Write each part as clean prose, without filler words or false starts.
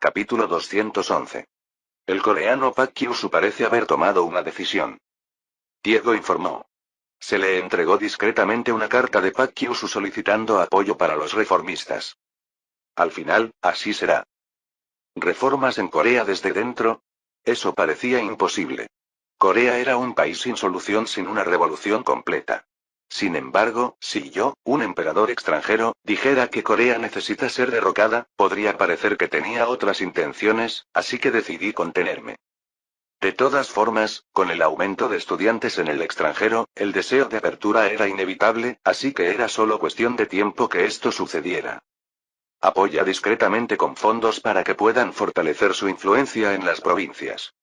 Capítulo 211. El coreano Park Kyushu parece haber tomado una decisión. Diego informó. Se le entregó discretamente una carta de Park Kyushu solicitando apoyo para los reformistas. Al final, así será. ¿Reformas en Corea desde dentro? Eso parecía imposible. Corea era un país sin solución sin una revolución completa. Sin embargo, si yo, un emperador extranjero, dijera que Corea necesita ser derrocada, podría parecer que tenía otras intenciones, así que decidí contenerme. De todas formas, con el aumento de estudiantes en el extranjero, el deseo de apertura era inevitable, así que era solo cuestión de tiempo que esto sucediera. Apoya discretamente con fondos para que puedan fortalecer su influencia en las provincias.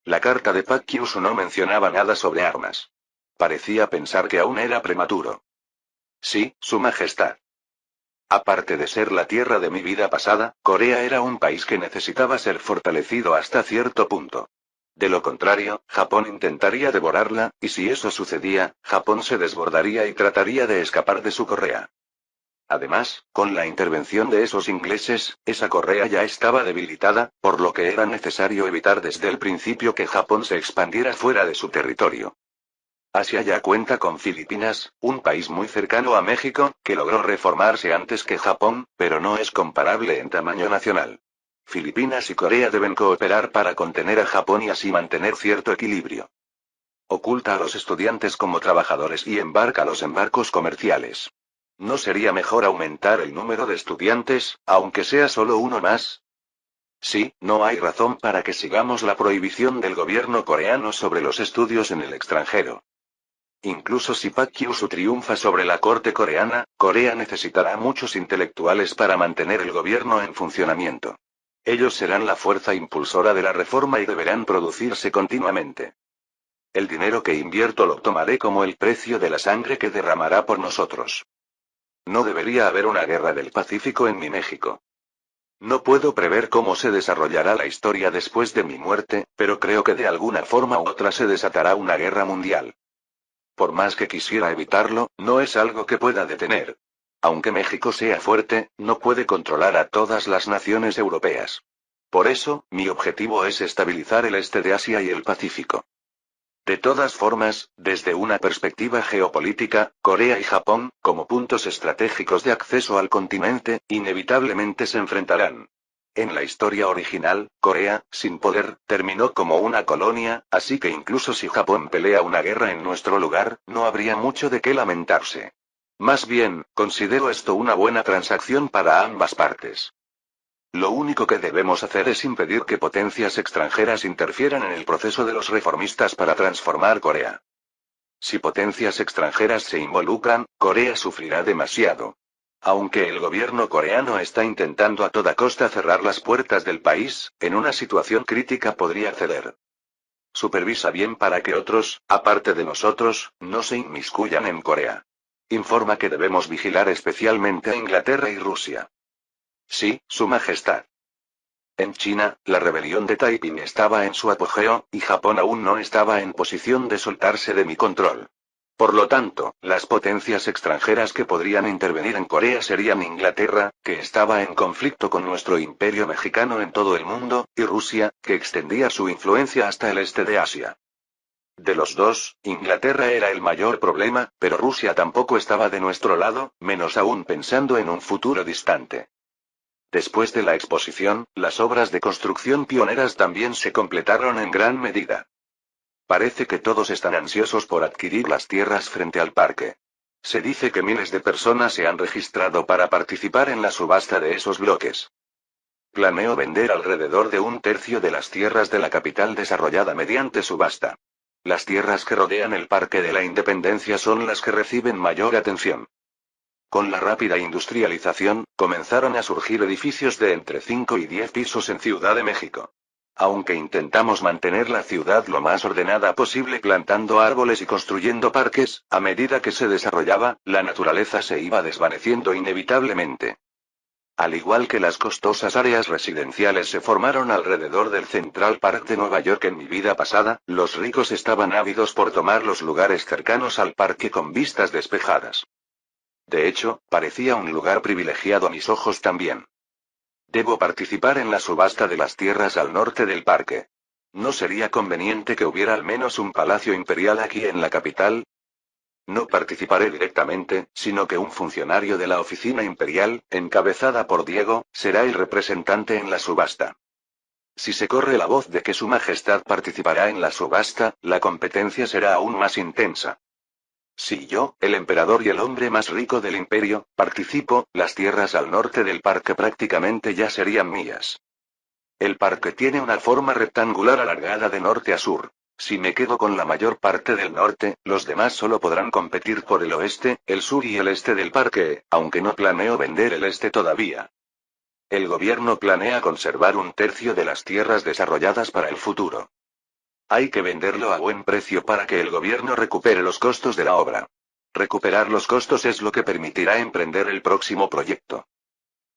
La carta de Park Kyushu no mencionaba nada sobre armas. Parecía pensar que aún era prematuro. Sí, Su Majestad. Aparte de ser la tierra de mi vida pasada, Corea era un país que necesitaba ser fortalecido hasta cierto punto. De lo contrario, Japón intentaría devorarla, y si eso sucedía, Japón se desbordaría y trataría de escapar de su Corea. Además, con la intervención de esos ingleses, esa Corea ya estaba debilitada, por lo que era necesario evitar desde el principio que Japón se expandiera fuera de su territorio. Asia ya cuenta con Filipinas, un país muy cercano a México, que logró reformarse antes que Japón, pero no es comparable en tamaño nacional. Filipinas y Corea deben cooperar para contener a Japón y así mantener cierto equilibrio. Oculta a los estudiantes como trabajadores y embárcalos en barcos comerciales. ¿No sería mejor aumentar el número de estudiantes, aunque sea solo uno más? Sí, no hay razón para que sigamos la prohibición del gobierno coreano sobre los estudios en el extranjero. Incluso si Park Kyushu triunfa sobre la corte coreana, Corea necesitará muchos intelectuales para mantener el gobierno en funcionamiento. Ellos serán la fuerza impulsora de la reforma y deberán producirse continuamente. El dinero que invierto lo tomaré como el precio de la sangre que derramará por nosotros. No debería haber una guerra del Pacífico en mi México. No puedo prever cómo se desarrollará la historia después de mi muerte, pero creo que de alguna forma u otra se desatará una guerra mundial. Por más que quisiera evitarlo, no es algo que pueda detener. Aunque México sea fuerte, no puede controlar a todas las naciones europeas. Por eso, mi objetivo es estabilizar el este de Asia y el Pacífico. De todas formas, desde una perspectiva geopolítica, Corea y Japón, como puntos estratégicos de acceso al continente, inevitablemente se enfrentarán. En la historia original, Corea, sin poder, terminó como una colonia, así que incluso si Japón pelea una guerra en nuestro lugar, no habría mucho de qué lamentarse. Más bien, considero esto una buena transacción para ambas partes. Lo único que debemos hacer es impedir que potencias extranjeras interfieran en el proceso de los reformistas para transformar Corea. Si potencias extranjeras se involucran, Corea sufrirá demasiado. Aunque el gobierno coreano está intentando a toda costa cerrar las puertas del país, en una situación crítica podría ceder. Supervisa bien para que otros, aparte de nosotros, no se inmiscuyan en Corea. Informa que debemos vigilar especialmente a Inglaterra y Rusia. Sí, Su Majestad. En China, la rebelión de Taiping estaba en su apogeo, y Japón aún no estaba en posición de soltarse de mi control. Por lo tanto, las potencias extranjeras que podrían intervenir en Corea serían Inglaterra, que estaba en conflicto con nuestro imperio mexicano en todo el mundo, y Rusia, que extendía su influencia hasta el este de Asia. De los dos, Inglaterra era el mayor problema, pero Rusia tampoco estaba de nuestro lado, menos aún pensando en un futuro distante. Después de la exposición, las obras de construcción pioneras también se completaron en gran medida. Parece que todos están ansiosos por adquirir las tierras frente al parque. Se dice que miles de personas se han registrado para participar en la subasta de esos bloques. Planeo vender alrededor de un tercio de las tierras de la capital desarrollada mediante subasta. Las tierras que rodean el Parque de la Independencia son las que reciben mayor atención. Con la rápida industrialización, comenzaron a surgir edificios de entre 5 y 10 pisos en Ciudad de México. Aunque intentamos mantener la ciudad lo más ordenada posible plantando árboles y construyendo parques, a medida que se desarrollaba, la naturaleza se iba desvaneciendo inevitablemente. Al igual que las costosas áreas residenciales se formaron alrededor del Central Park de Nueva York en mi vida pasada, los ricos estaban ávidos por tomar los lugares cercanos al parque con vistas despejadas. De hecho, parecía un lugar privilegiado a mis ojos también. Debo participar en la subasta de las tierras al norte del parque. ¿No sería conveniente que hubiera al menos un palacio imperial aquí en la capital? No participaré directamente, sino que un funcionario de la oficina imperial, encabezada por Diego, será el representante en la subasta. Si se corre la voz de que Su Majestad participará en la subasta, la competencia será aún más intensa. Si yo, el emperador y el hombre más rico del imperio, participo, las tierras al norte del parque prácticamente ya serían mías. El parque tiene una forma rectangular alargada de norte a sur. Si me quedo con la mayor parte del norte, los demás solo podrán competir por el oeste, el sur y el este del parque, aunque no planeo vender el este todavía. El gobierno planea conservar un tercio de las tierras desarrolladas para el futuro. Hay que venderlo a buen precio para que el gobierno recupere los costos de la obra. Recuperar los costos es lo que permitirá emprender el próximo proyecto.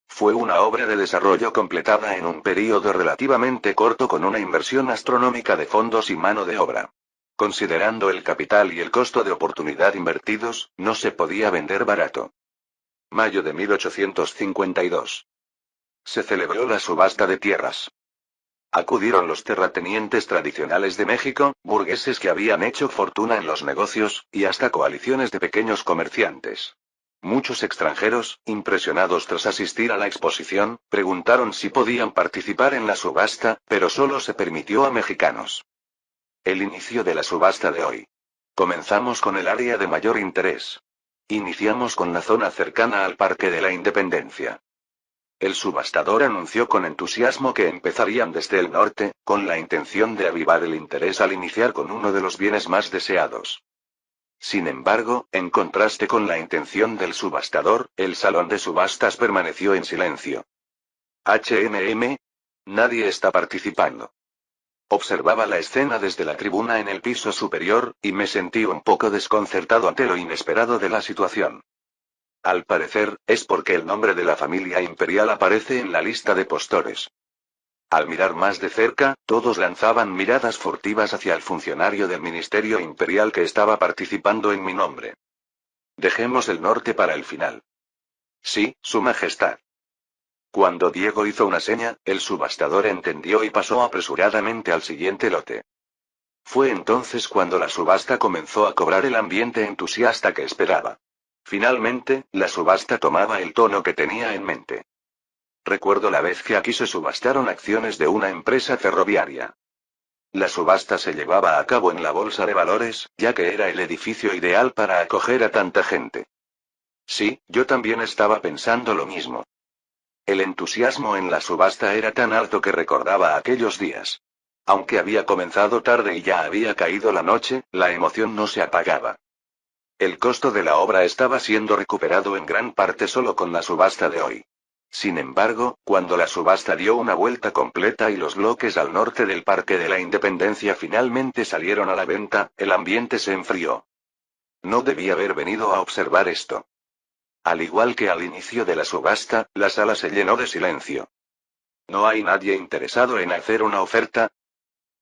Fue una obra de desarrollo completada en un período relativamente corto con una inversión astronómica de fondos y mano de obra. Considerando el capital y el costo de oportunidad invertidos, no se podía vender barato. Mayo de 1852. Se celebró la subasta de tierras. Acudieron los terratenientes tradicionales de México, burgueses que habían hecho fortuna en los negocios, y hasta coaliciones de pequeños comerciantes. Muchos extranjeros, impresionados tras asistir a la exposición, preguntaron si podían participar en la subasta, pero solo se permitió a mexicanos. El inicio de la subasta de hoy. Comenzamos con el área de mayor interés. Iniciamos con la zona cercana al Parque de la Independencia. El subastador anunció con entusiasmo que empezarían desde el norte, con la intención de avivar el interés al iniciar con uno de los bienes más deseados. Sin embargo, en contraste con la intención del subastador, el salón de subastas permaneció en silencio. Nadie está participando. Observaba la escena desde la tribuna en el piso superior, y me sentí un poco desconcertado ante lo inesperado de la situación. Al parecer, es porque el nombre de la familia imperial aparece en la lista de postores. Al mirar más de cerca, todos lanzaban miradas furtivas hacia el funcionario del Ministerio Imperial que estaba participando en mi nombre. Dejemos el norte para el final. Sí, Su Majestad. Cuando Diego hizo una seña, el subastador entendió y pasó apresuradamente al siguiente lote. Fue entonces cuando la subasta comenzó a cobrar el ambiente entusiasta que esperaba. Finalmente, la subasta tomaba el tono que tenía en mente. Recuerdo la vez que aquí se subastaron acciones de una empresa ferroviaria. La subasta se llevaba a cabo en la bolsa de valores, ya que era el edificio ideal para acoger a tanta gente. Sí, yo también estaba pensando lo mismo. El entusiasmo en la subasta era tan alto que recordaba aquellos días. Aunque había comenzado tarde y ya había caído la noche, la emoción no se apagaba. El costo de la obra estaba siendo recuperado en gran parte solo con la subasta de hoy. Sin embargo, cuando la subasta dio una vuelta completa y los bloques al norte del Parque de la Independencia finalmente salieron a la venta, el ambiente se enfrió. No debí haber venido a observar esto. Al igual que al inicio de la subasta, la sala se llenó de silencio. ¿No hay nadie interesado en hacer una oferta?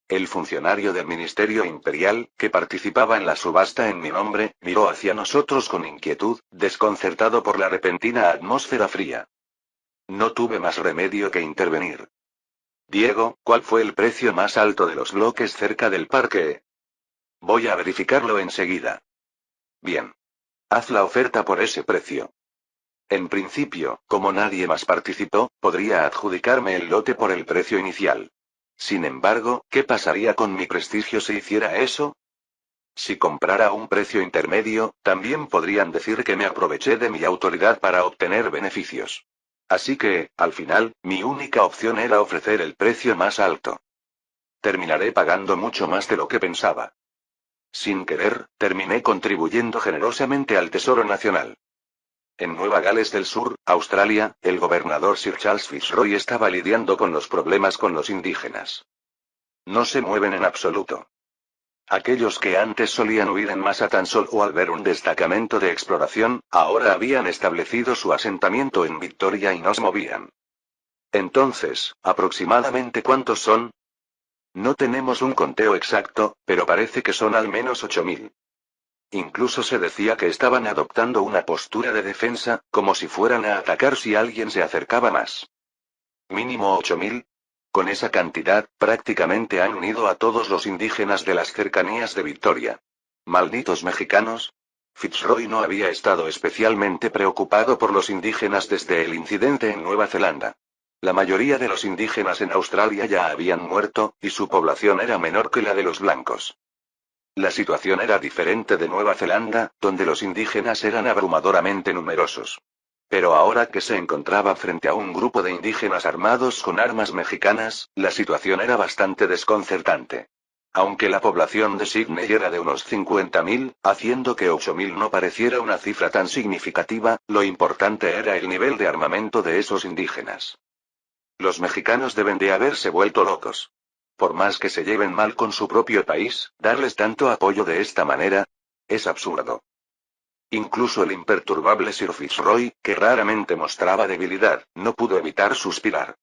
El funcionario del Ministerio Imperial, que participaba en la subasta en mi nombre, miró hacia nosotros con inquietud, desconcertado por la repentina atmósfera fría. No tuve más remedio que intervenir. Diego, ¿cuál fue el precio más alto de los bloques cerca del parque? Voy a verificarlo enseguida. Bien. Haz la oferta por ese precio. En principio, como nadie más participó, podría adjudicarme el lote por el precio inicial. Sin embargo, ¿qué pasaría con mi prestigio si hiciera eso? Si comprara a un precio intermedio, también podrían decir que me aproveché de mi autoridad para obtener beneficios. Así que, al final, mi única opción era ofrecer el precio más alto. Terminaré pagando mucho más de lo que pensaba. Sin querer, terminé contribuyendo generosamente al Tesoro Nacional. En Nueva Gales del Sur, Australia, el gobernador Sir Charles Fitzroy estaba lidiando con los problemas con los indígenas. No se mueven en absoluto. Aquellos que antes solían huir en masa tan solo al ver un destacamento de exploración, ahora habían establecido su asentamiento en Victoria y no se movían. Entonces, ¿aproximadamente cuántos son? No tenemos un conteo exacto, pero parece que son al menos 8000. Incluso se decía que estaban adoptando una postura de defensa, como si fueran a atacar si alguien se acercaba más. ¿Mínimo 8.000? Con esa cantidad, prácticamente han unido a todos los indígenas de las cercanías de Victoria. ¿Malditos mexicanos? Fitzroy no había estado especialmente preocupado por los indígenas desde el incidente en Nueva Zelanda. La mayoría de los indígenas en Australia ya habían muerto, y su población era menor que la de los blancos. La situación era diferente de Nueva Zelanda, donde los indígenas eran abrumadoramente numerosos. Pero ahora que se encontraba frente a un grupo de indígenas armados con armas mexicanas, la situación era bastante desconcertante. Aunque la población de Sydney era de unos 50.000, haciendo que 8.000 no pareciera una cifra tan significativa, lo importante era el nivel de armamento de esos indígenas. Los mexicanos deben de haberse vuelto locos. Por más que se lleven mal con su propio país, darles tanto apoyo de esta manera, es absurdo. Incluso el imperturbable Sir Fitzroy, que raramente mostraba debilidad, no pudo evitar suspirar.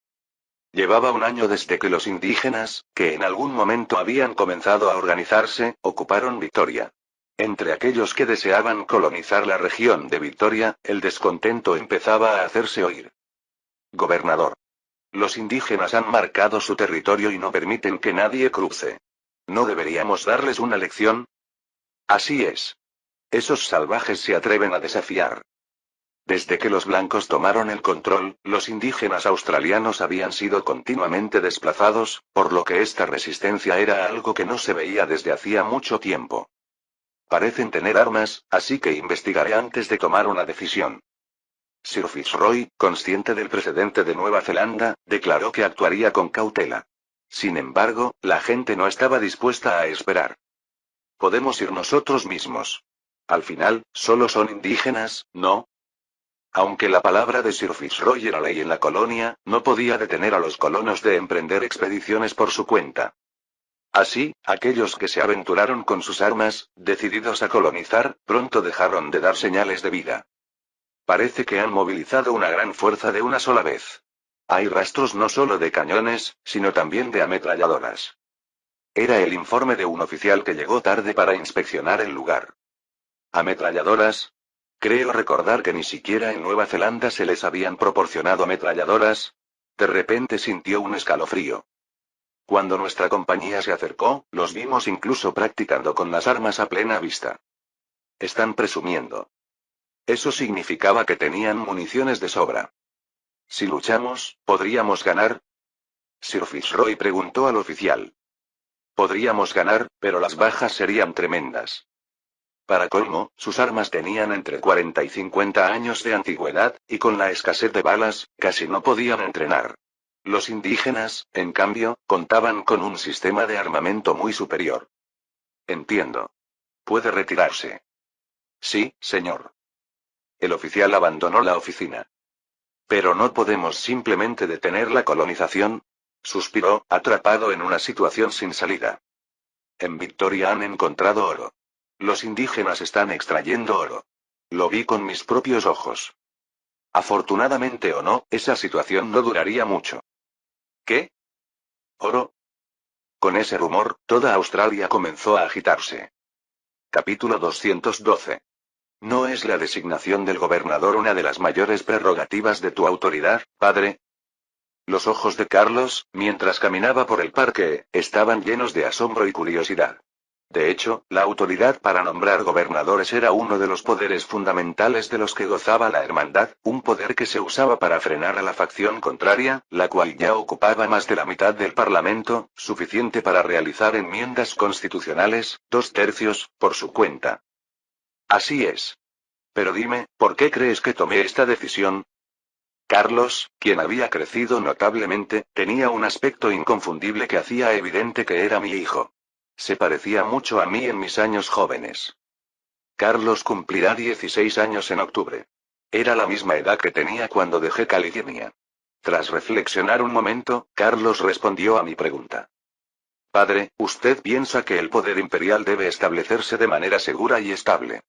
Llevaba un año desde que los indígenas, que en algún momento habían comenzado a organizarse, ocuparon Victoria. Entre aquellos que deseaban colonizar la región de Victoria, el descontento empezaba a hacerse oír. Gobernador. Los indígenas han marcado su territorio y no permiten que nadie cruce. ¿No deberíamos darles una lección? Así es. Esos salvajes se atreven a desafiar. Desde que los blancos tomaron el control, los indígenas australianos habían sido continuamente desplazados, por lo que esta resistencia era algo que no se veía desde hacía mucho tiempo. Parecen tener armas, así que investigaré antes de tomar una decisión. Sir Fitzroy, consciente del precedente de Nueva Zelanda, declaró que actuaría con cautela. Sin embargo, la gente no estaba dispuesta a esperar. Podemos ir nosotros mismos. Al final, solo son indígenas, ¿no? Aunque la palabra de Sir Fitzroy era ley en la colonia, no podía detener a los colonos de emprender expediciones por su cuenta. Así, aquellos que se aventuraron con sus armas, decididos a colonizar, pronto dejaron de dar señales de vida. Parece que han movilizado una gran fuerza de una sola vez. Hay rastros no solo de cañones, sino también de ametralladoras. Era el informe de un oficial que llegó tarde para inspeccionar el lugar. ¿Ametralladoras? Creo recordar que ni siquiera en Nueva Zelanda se les habían proporcionado ametralladoras. De repente sintió un escalofrío. Cuando nuestra compañía se acercó, los vimos incluso practicando con las armas a plena vista. Están presumiendo. Eso significaba que tenían municiones de sobra. Si luchamos, ¿podríamos ganar? Sir Fitzroy preguntó al oficial. Podríamos ganar, pero las bajas serían tremendas. Para colmo, sus armas tenían entre 40 y 50 años de antigüedad, y con la escasez de balas, casi no podían entrenar. Los indígenas, en cambio, contaban con un sistema de armamento muy superior. Entiendo. Puede retirarse. Sí, señor. El oficial abandonó la oficina. Pero no podemos simplemente detener la colonización, suspiró, atrapado en una situación sin salida. En Victoria han encontrado oro. Los indígenas están extrayendo oro. Lo vi con mis propios ojos. Afortunadamente o no, esa situación no duraría mucho. ¿Qué? ¿Oro? Con ese rumor, toda Australia comenzó a agitarse. Capítulo 212. ¿No es la designación del gobernador una de las mayores prerrogativas de tu autoridad, padre? Los ojos de Carlos, mientras caminaba por el parque, estaban llenos de asombro y curiosidad. De hecho, la autoridad para nombrar gobernadores era uno de los poderes fundamentales de los que gozaba la hermandad, un poder que se usaba para frenar a la facción contraria, la cual ya ocupaba más de la mitad del Parlamento, suficiente para realizar enmiendas constitucionales, 2/3, por su cuenta. Así es. Pero dime, ¿por qué crees que tomé esta decisión? Carlos, quien había crecido notablemente, tenía un aspecto inconfundible que hacía evidente que era mi hijo. Se parecía mucho a mí en mis años jóvenes. Carlos cumplirá 16 años en octubre. Era la misma edad que tenía cuando dejé California. Tras reflexionar un momento, Carlos respondió a mi pregunta. Padre, usted piensa que el poder imperial debe establecerse de manera segura y estable.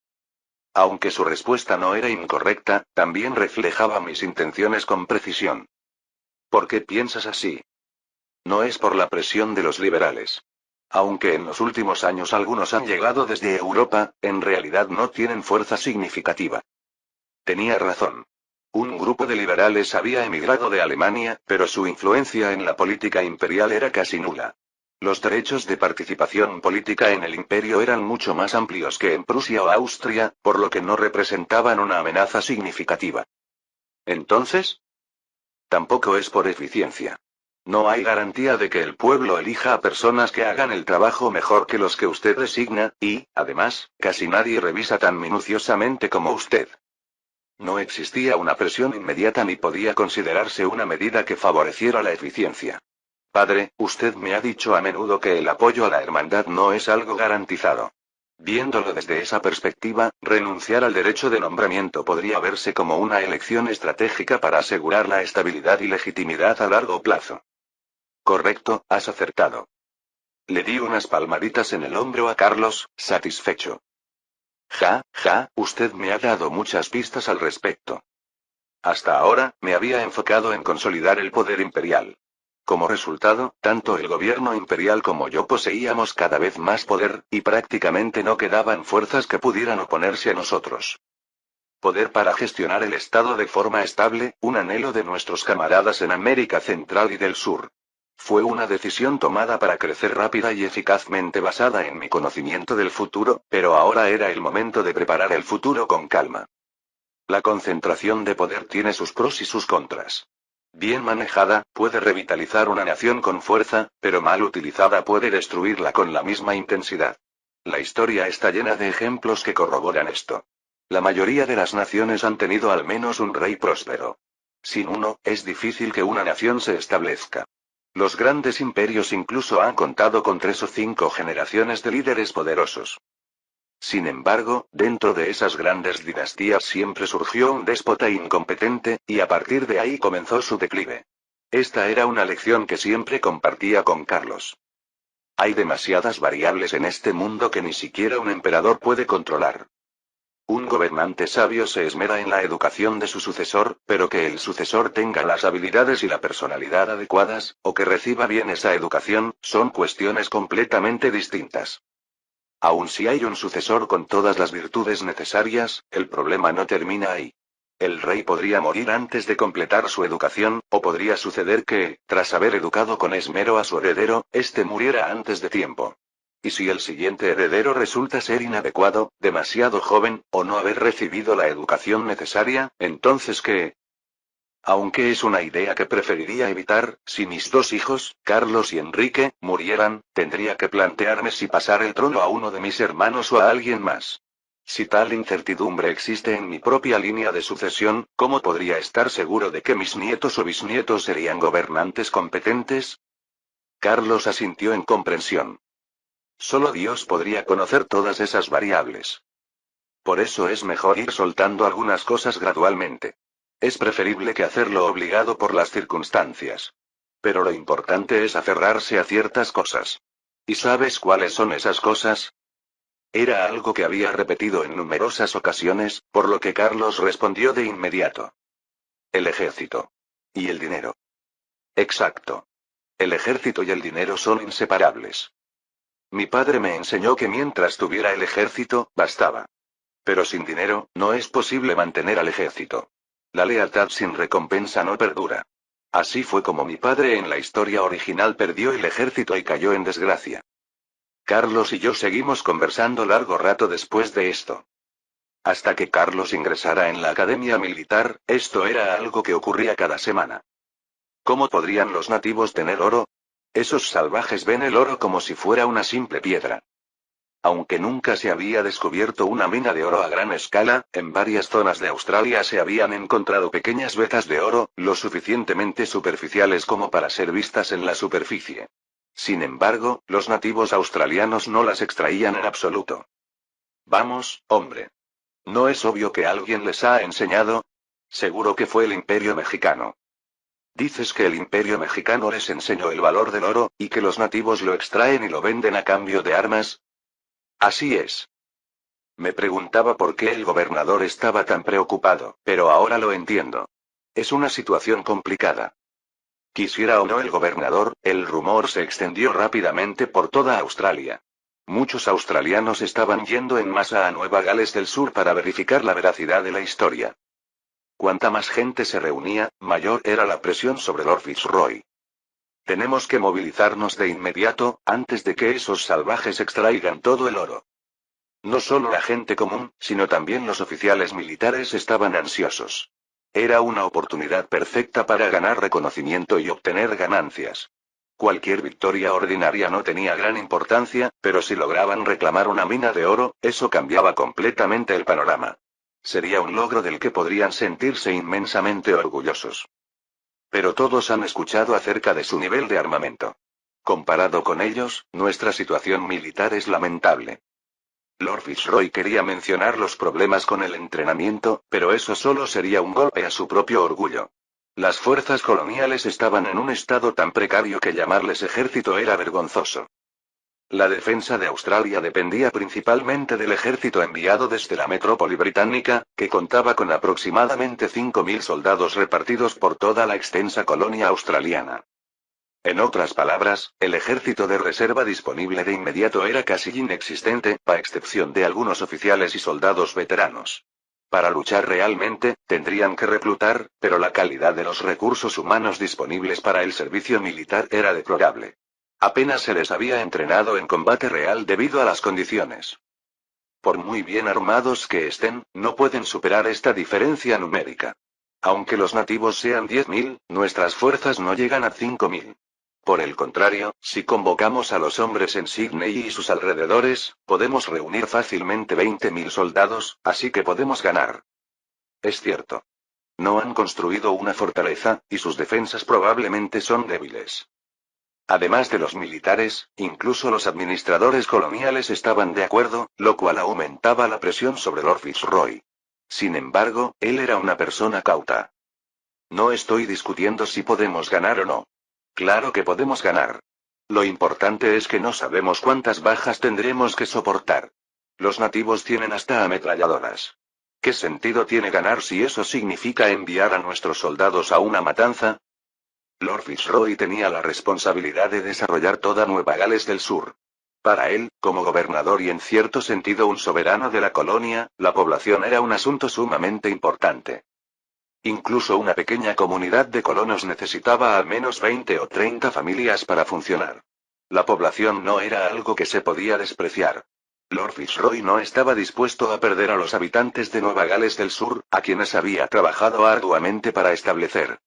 Aunque su respuesta no era incorrecta, también reflejaba mis intenciones con precisión. ¿Por qué piensas así? No es por la presión de los liberales. Aunque en los últimos años algunos han llegado desde Europa, en realidad no tienen fuerza significativa. Tenía razón. Un grupo de liberales había emigrado de Alemania, pero su influencia en la política imperial era casi nula. Los derechos de participación política en el imperio eran mucho más amplios que en Prusia o Austria, por lo que no representaban una amenaza significativa. Entonces, tampoco es por eficiencia. No hay garantía de que el pueblo elija a personas que hagan el trabajo mejor que los que usted designa, y, además, casi nadie revisa tan minuciosamente como usted. No existía una presión inmediata ni podía considerarse una medida que favoreciera la eficiencia. Padre, usted me ha dicho a menudo que el apoyo a la hermandad no es algo garantizado. Viéndolo desde esa perspectiva, renunciar al derecho de nombramiento podría verse como una elección estratégica para asegurar la estabilidad y legitimidad a largo plazo. Correcto, has acertado. Le di unas palmaditas en el hombro a Carlos, satisfecho. Usted me ha dado muchas pistas al respecto. Hasta ahora, me había enfocado en consolidar el poder imperial. Como resultado, tanto el gobierno imperial como yo poseíamos cada vez más poder, y prácticamente no quedaban fuerzas que pudieran oponerse a nosotros. Poder para gestionar el Estado de forma estable, un anhelo de nuestros camaradas en América Central y del Sur. Fue una decisión tomada para crecer rápida y eficazmente basada en mi conocimiento del futuro, pero ahora era el momento de preparar el futuro con calma. La concentración de poder tiene sus pros y sus contras. Bien manejada, puede revitalizar una nación con fuerza, pero mal utilizada puede destruirla con la misma intensidad. La historia está llena de ejemplos que corroboran esto. La mayoría de las naciones han tenido al menos un rey próspero. Sin uno, es difícil que una nación se establezca. Los grandes imperios incluso han contado con 3 o 5 generaciones de líderes poderosos. Sin embargo, dentro de esas grandes dinastías siempre surgió un déspota incompetente, y a partir de ahí comenzó su declive. Esta era una lección que siempre compartía con Carlos. Hay demasiadas variables en este mundo que ni siquiera un emperador puede controlar. Un gobernante sabio se esmera en la educación de su sucesor, pero que el sucesor tenga las habilidades y la personalidad adecuadas, o que reciba bien esa educación, son cuestiones completamente distintas. Aun si hay un sucesor con todas las virtudes necesarias, el problema no termina ahí. El rey podría morir antes de completar su educación, o podría suceder que, tras haber educado con esmero a su heredero, éste muriera antes de tiempo. Y si el siguiente heredero resulta ser inadecuado, demasiado joven, o no haber recibido la educación necesaria, entonces ¿qué? Aunque es una idea que preferiría evitar, si mis 2 hijos, Carlos y Enrique, murieran, tendría que plantearme si pasar el trono a uno de mis hermanos o a alguien más. Si tal incertidumbre existe en mi propia línea de sucesión, ¿cómo podría estar seguro de que mis nietos o bisnietos serían gobernantes competentes? Carlos asintió en comprensión. Solo Dios podría conocer todas esas variables. Por eso es mejor ir soltando algunas cosas gradualmente. Es preferible que hacerlo obligado por las circunstancias. Pero lo importante es aferrarse a ciertas cosas. ¿Y sabes cuáles son esas cosas? Era algo que había repetido en numerosas ocasiones, por lo que Carlos respondió de inmediato. El ejército. Y el dinero. Exacto. El ejército y el dinero son inseparables. Mi padre me enseñó que mientras tuviera el ejército, bastaba. Pero sin dinero, no es posible mantener al ejército. La lealtad sin recompensa no perdura. Así fue como mi padre en la historia original perdió el ejército y cayó en desgracia. Carlos y yo seguimos conversando largo rato después de esto. Hasta que Carlos ingresara en la academia militar, esto era algo que ocurría cada semana. ¿Cómo podrían los nativos tener oro? Esos salvajes ven el oro como si fuera una simple piedra. Aunque nunca se había descubierto una mina de oro a gran escala, en varias zonas de Australia se habían encontrado pequeñas vetas de oro, lo suficientemente superficiales como para ser vistas en la superficie. Sin embargo, los nativos australianos no las extraían en absoluto. Vamos, hombre. ¿No es obvio que alguien les ha enseñado? Seguro que fue el Imperio Mexicano. Dices que el Imperio Mexicano les enseñó el valor del oro, y que los nativos lo extraen y lo venden a cambio de armas. Así es. Me preguntaba por qué el gobernador estaba tan preocupado, pero ahora lo entiendo. Es una situación complicada. Quisiera o no el gobernador, el rumor se extendió rápidamente por toda Australia. Muchos australianos estaban yendo en masa a Nueva Gales del Sur para verificar la veracidad de la historia. Cuanta más gente se reunía, mayor era la presión sobre Lord Fitzroy. Tenemos que movilizarnos de inmediato, antes de que esos salvajes extraigan todo el oro. No solo la gente común, sino también los oficiales militares estaban ansiosos. Era una oportunidad perfecta para ganar reconocimiento y obtener ganancias. Cualquier victoria ordinaria no tenía gran importancia, pero si lograban reclamar una mina de oro, eso cambiaba completamente el panorama. Sería un logro del que podrían sentirse inmensamente orgullosos. Pero todos han escuchado acerca de su nivel de armamento. Comparado con ellos, nuestra situación militar es lamentable. Lord Fitzroy quería mencionar los problemas con el entrenamiento, pero eso solo sería un golpe a su propio orgullo. Las fuerzas coloniales estaban en un estado tan precario que llamarles ejército era vergonzoso. La defensa de Australia dependía principalmente del ejército enviado desde la metrópoli británica, que contaba con aproximadamente 5.000 soldados repartidos por toda la extensa colonia australiana. En otras palabras, el ejército de reserva disponible de inmediato era casi inexistente, a excepción de algunos oficiales y soldados veteranos. Para luchar realmente, tendrían que reclutar, pero la calidad de los recursos humanos disponibles para el servicio militar era deplorable. Apenas se les había entrenado en combate real debido a las condiciones. Por muy bien armados que estén, no pueden superar esta diferencia numérica. Aunque los nativos sean 10.000, nuestras fuerzas no llegan a 5.000. Por el contrario, si convocamos a los hombres en Sydney y sus alrededores, podemos reunir fácilmente 20.000 soldados, así que podemos ganar. Es cierto. No han construido una fortaleza, y sus defensas probablemente son débiles. Además de los militares, incluso los administradores coloniales estaban de acuerdo, lo cual aumentaba la presión sobre Lord Fitzroy. Sin embargo, él era una persona cauta. No estoy discutiendo si podemos ganar o no. Claro que podemos ganar. Lo importante es que no sabemos cuántas bajas tendremos que soportar. Los nativos tienen hasta ametralladoras. ¿Qué sentido tiene ganar si eso significa enviar a nuestros soldados a una matanza? Lord Fitzroy tenía la responsabilidad de desarrollar toda Nueva Gales del Sur. Para él, como gobernador y en cierto sentido un soberano de la colonia, la población era un asunto sumamente importante. Incluso una pequeña comunidad de colonos necesitaba al menos 20 o 30 familias para funcionar. La población no era algo que se podía despreciar. Lord Fitzroy no estaba dispuesto a perder a los habitantes de Nueva Gales del Sur, a quienes había trabajado arduamente para establecer.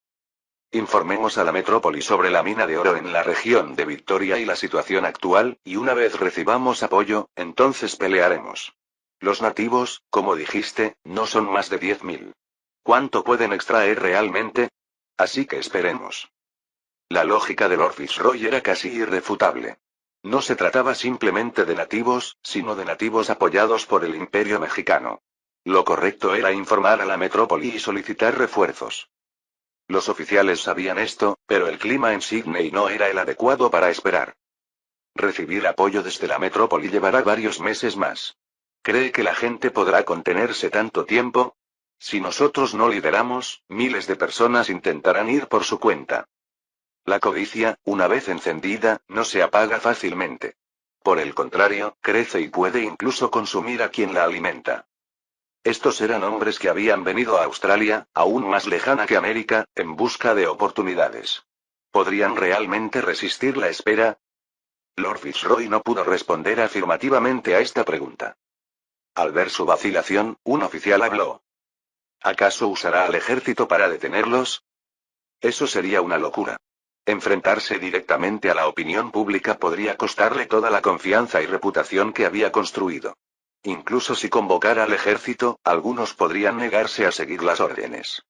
Informemos a la metrópoli sobre la mina de oro en la región de Victoria y la situación actual, y una vez recibamos apoyo, entonces pelearemos. Los nativos, como dijiste, no son más de 10.000. ¿Cuánto pueden extraer realmente? Así que esperemos. La lógica de Lord Fitzroy era casi irrefutable. No se trataba simplemente de nativos, sino de nativos apoyados por el Imperio Mexicano. Lo correcto era informar a la metrópoli y solicitar refuerzos. Los oficiales sabían esto, pero el clima en Sydney no era el adecuado para esperar. Recibir apoyo desde la metrópoli llevará varios meses más. ¿Cree que la gente podrá contenerse tanto tiempo? Si nosotros no lideramos, miles de personas intentarán ir por su cuenta. La codicia, una vez encendida, no se apaga fácilmente. Por el contrario, crece y puede incluso consumir a quien la alimenta. Estos eran hombres que habían venido a Australia, aún más lejana que América, en busca de oportunidades. ¿Podrían realmente resistir la espera? Lord Fitzroy no pudo responder afirmativamente a esta pregunta. Al ver su vacilación, un oficial habló. ¿Acaso usará al ejército para detenerlos? Eso sería una locura. Enfrentarse directamente a la opinión pública podría costarle toda la confianza y reputación que había construido. Incluso si convocara al ejército, algunos podrían negarse a seguir las órdenes.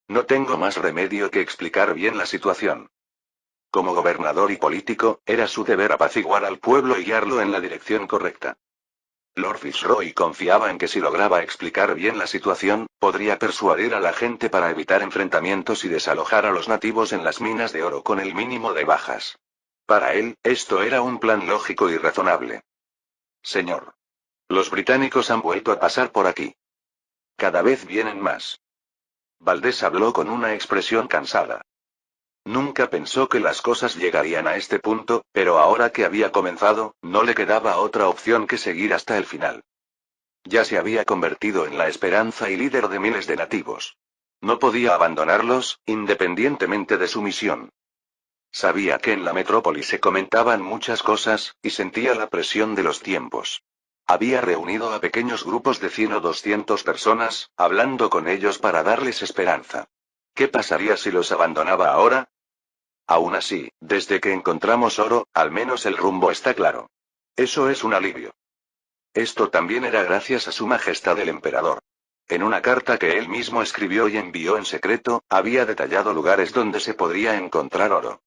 No tengo más remedio que explicar bien la situación. Como gobernador y político, era su deber apaciguar al pueblo y guiarlo en la dirección correcta. Lord Fitzroy confiaba en que si lograba explicar bien la situación, podría persuadir a la gente para evitar enfrentamientos y desalojar a los nativos en las minas de oro con el mínimo de bajas. Para él, esto era un plan lógico y razonable. Señor. Los británicos han vuelto a pasar por aquí. Cada vez vienen más. Valdés habló con una expresión cansada. Nunca pensó que las cosas llegarían a este punto, pero ahora que había comenzado, no le quedaba otra opción que seguir hasta el final. Ya se había convertido en la esperanza y líder de miles de nativos. No podía abandonarlos, independientemente de su misión. Sabía que en la metrópoli se comentaban muchas cosas, y sentía la presión de los tiempos. Había reunido a pequeños grupos de 100 o 200 personas, hablando con ellos para darles esperanza. ¿Qué pasaría si los abandonaba ahora? Aún así, desde que encontramos oro, al menos el rumbo está claro. Eso es un alivio. Esto también era gracias a Su Majestad el Emperador. En una carta que él mismo escribió y envió en secreto, había detallado lugares donde se podría encontrar oro.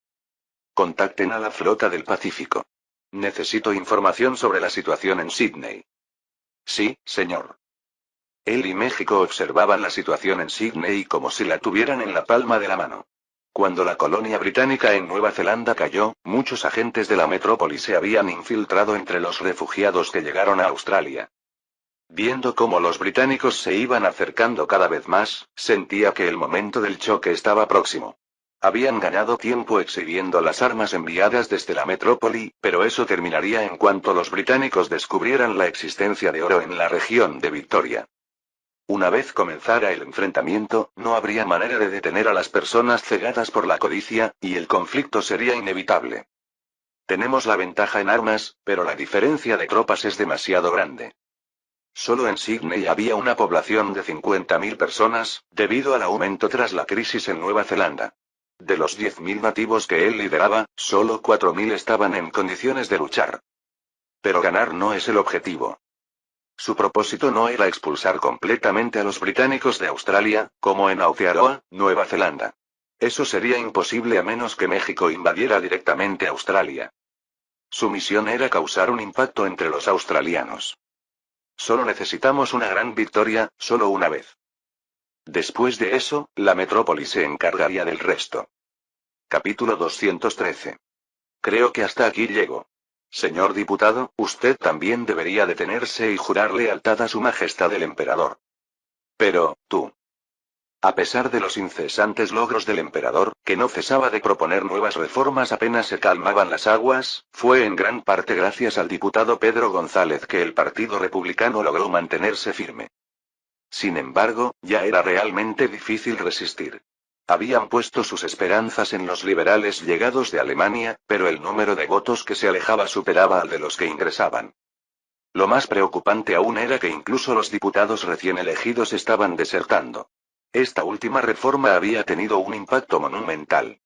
Contacten a la flota del Pacífico. Necesito información sobre la situación en Sydney. Sí, señor. Él y México observaban la situación en Sydney como si la tuvieran en la palma de la mano. Cuando la colonia británica en Nueva Zelanda cayó, muchos agentes de la metrópoli se habían infiltrado entre los refugiados que llegaron a Australia. Viendo cómo los británicos se iban acercando cada vez más, sentía que el momento del choque estaba próximo. Habían ganado tiempo exhibiendo las armas enviadas desde la metrópoli, pero eso terminaría en cuanto los británicos descubrieran la existencia de oro en la región de Victoria. Una vez comenzara el enfrentamiento, no habría manera de detener a las personas cegadas por la codicia, y el conflicto sería inevitable. Tenemos la ventaja en armas, pero la diferencia de tropas es demasiado grande. Solo en Sydney había una población de 50.000 personas, debido al aumento tras la crisis en Nueva Zelanda. De los 10.000 nativos que él lideraba, solo 4.000 estaban en condiciones de luchar. Pero ganar no es el objetivo. Su propósito no era expulsar completamente a los británicos de Australia, como en Aotearoa, Nueva Zelanda. Eso sería imposible a menos que México invadiera directamente Australia. Su misión era causar un impacto entre los australianos. Solo necesitamos una gran victoria, solo una vez. Después de eso, la metrópoli se encargaría del resto. Capítulo 213. Creo que hasta aquí llego. Señor diputado, usted también debería detenerse y jurar lealtad a Su Majestad el Emperador. Pero, tú. A pesar de los incesantes logros del emperador, que no cesaba de proponer nuevas reformas apenas se calmaban las aguas, fue en gran parte gracias al diputado Pedro González que el Partido Republicano logró mantenerse firme. Sin embargo, ya era realmente difícil resistir. Habían puesto sus esperanzas en los liberales llegados de Alemania, pero el número de votos que se alejaba superaba al de los que ingresaban. Lo más preocupante aún era que incluso los diputados recién elegidos estaban desertando. Esta última reforma había tenido un impacto monumental.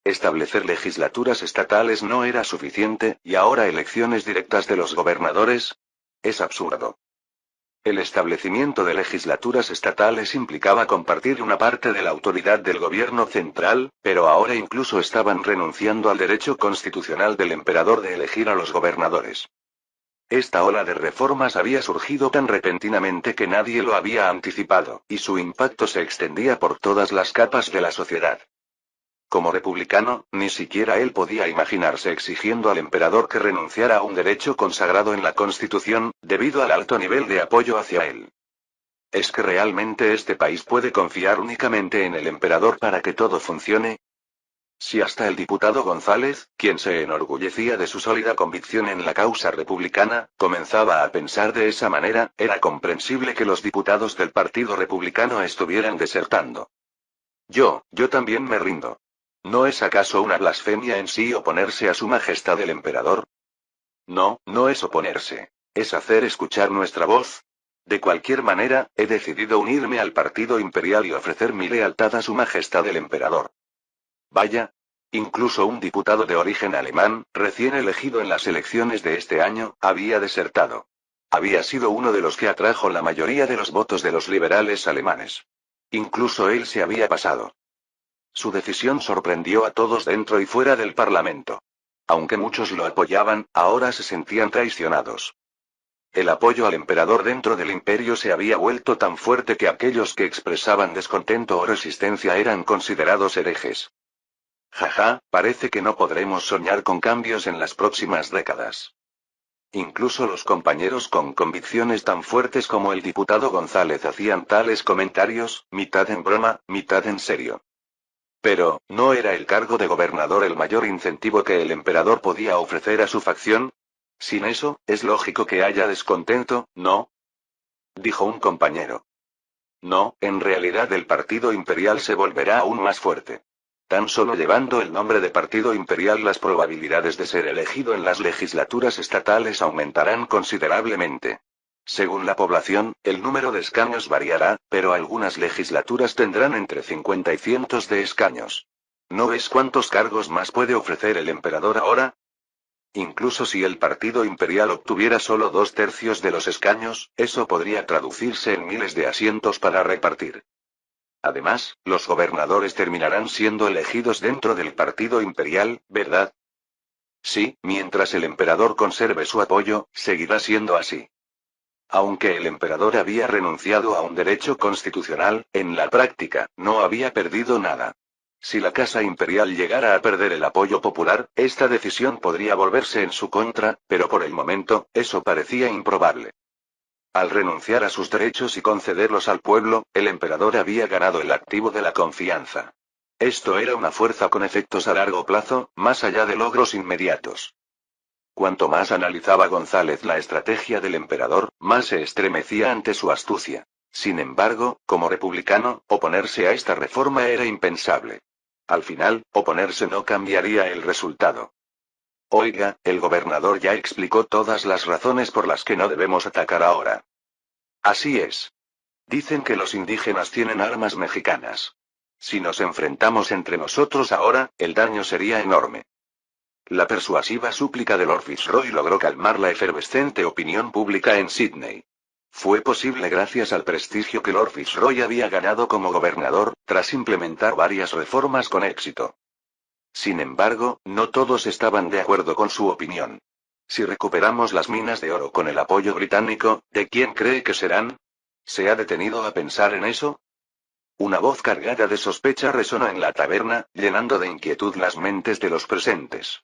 Establecer legislaturas estatales no era suficiente, y ahora elecciones directas de los gobernadores. Es absurdo. El establecimiento de legislaturas estatales implicaba compartir una parte de la autoridad del gobierno central, pero ahora incluso estaban renunciando al derecho constitucional del emperador de elegir a los gobernadores. Esta ola de reformas había surgido tan repentinamente que nadie lo había anticipado, y su impacto se extendía por todas las capas de la sociedad. Como republicano, ni siquiera él podía imaginarse exigiendo al emperador que renunciara a un derecho consagrado en la Constitución, debido al alto nivel de apoyo hacia él. ¿Es que realmente este país puede confiar únicamente en el emperador para que todo funcione? Si hasta el diputado González, quien se enorgullecía de su sólida convicción en la causa republicana, comenzaba a pensar de esa manera, era comprensible que los diputados del Partido Republicano estuvieran desertando. Yo también me rindo. ¿No es acaso una blasfemia en sí oponerse a Su Majestad el Emperador? No, no es oponerse. Es hacer escuchar nuestra voz. De cualquier manera, he decidido unirme al Partido Imperial y ofrecer mi lealtad a Su Majestad el Emperador. Vaya. Incluso un diputado de origen alemán, recién elegido en las elecciones de este año, había desertado. Había sido uno de los que atrajo la mayoría de los votos de los liberales alemanes. Incluso él se había pasado. Su decisión sorprendió a todos dentro y fuera del Parlamento. Aunque muchos lo apoyaban, ahora se sentían traicionados. El apoyo al emperador dentro del imperio se había vuelto tan fuerte que aquellos que expresaban descontento o resistencia eran considerados herejes. Jaja, parece que no podremos soñar con cambios en las próximas décadas. Incluso los compañeros con convicciones tan fuertes como el diputado González hacían tales comentarios, mitad en broma, mitad en serio. Pero, ¿no era el cargo de gobernador el mayor incentivo que el emperador podía ofrecer a su facción? Sin eso, es lógico que haya descontento, ¿no? Dijo un compañero. No, en realidad el Partido Imperial se volverá aún más fuerte. Tan solo llevando el nombre de Partido Imperial, las probabilidades de ser elegido en las legislaturas estatales aumentarán considerablemente. Según la población, el número de escaños variará, pero algunas legislaturas tendrán entre 50 y cientos de escaños. ¿No ves cuántos cargos más puede ofrecer el emperador ahora? Incluso si el Partido Imperial obtuviera solo 2/3 de los escaños, eso podría traducirse en miles de asientos para repartir. Además, los gobernadores terminarán siendo elegidos dentro del Partido Imperial, ¿verdad? Sí, mientras el emperador conserve su apoyo, seguirá siendo así. Aunque el emperador había renunciado a un derecho constitucional, en la práctica, no había perdido nada. Si la Casa Imperial llegara a perder el apoyo popular, esta decisión podría volverse en su contra, pero por el momento, eso parecía improbable. Al renunciar a sus derechos y concederlos al pueblo, el emperador había ganado el activo de la confianza. Esto era una fuerza con efectos a largo plazo, más allá de logros inmediatos. Cuanto más analizaba González la estrategia del emperador, más se estremecía ante su astucia. Sin embargo, como republicano, oponerse a esta reforma era impensable. Al final, oponerse no cambiaría el resultado. Oiga, el gobernador ya explicó todas las razones por las que no debemos atacar ahora. Así es. Dicen que los indígenas tienen armas mexicanas. Si nos enfrentamos entre nosotros ahora, el daño sería enorme. La persuasiva súplica de Lord Fitzroy logró calmar la efervescente opinión pública en Sydney. Fue posible gracias al prestigio que Lord Fitzroy había ganado como gobernador, tras implementar varias reformas con éxito. Sin embargo, no todos estaban de acuerdo con su opinión. Si recuperamos las minas de oro con el apoyo británico, ¿de quién cree que serán? ¿Se ha detenido a pensar en eso? Una voz cargada de sospecha resonó en la taberna, llenando de inquietud las mentes de los presentes.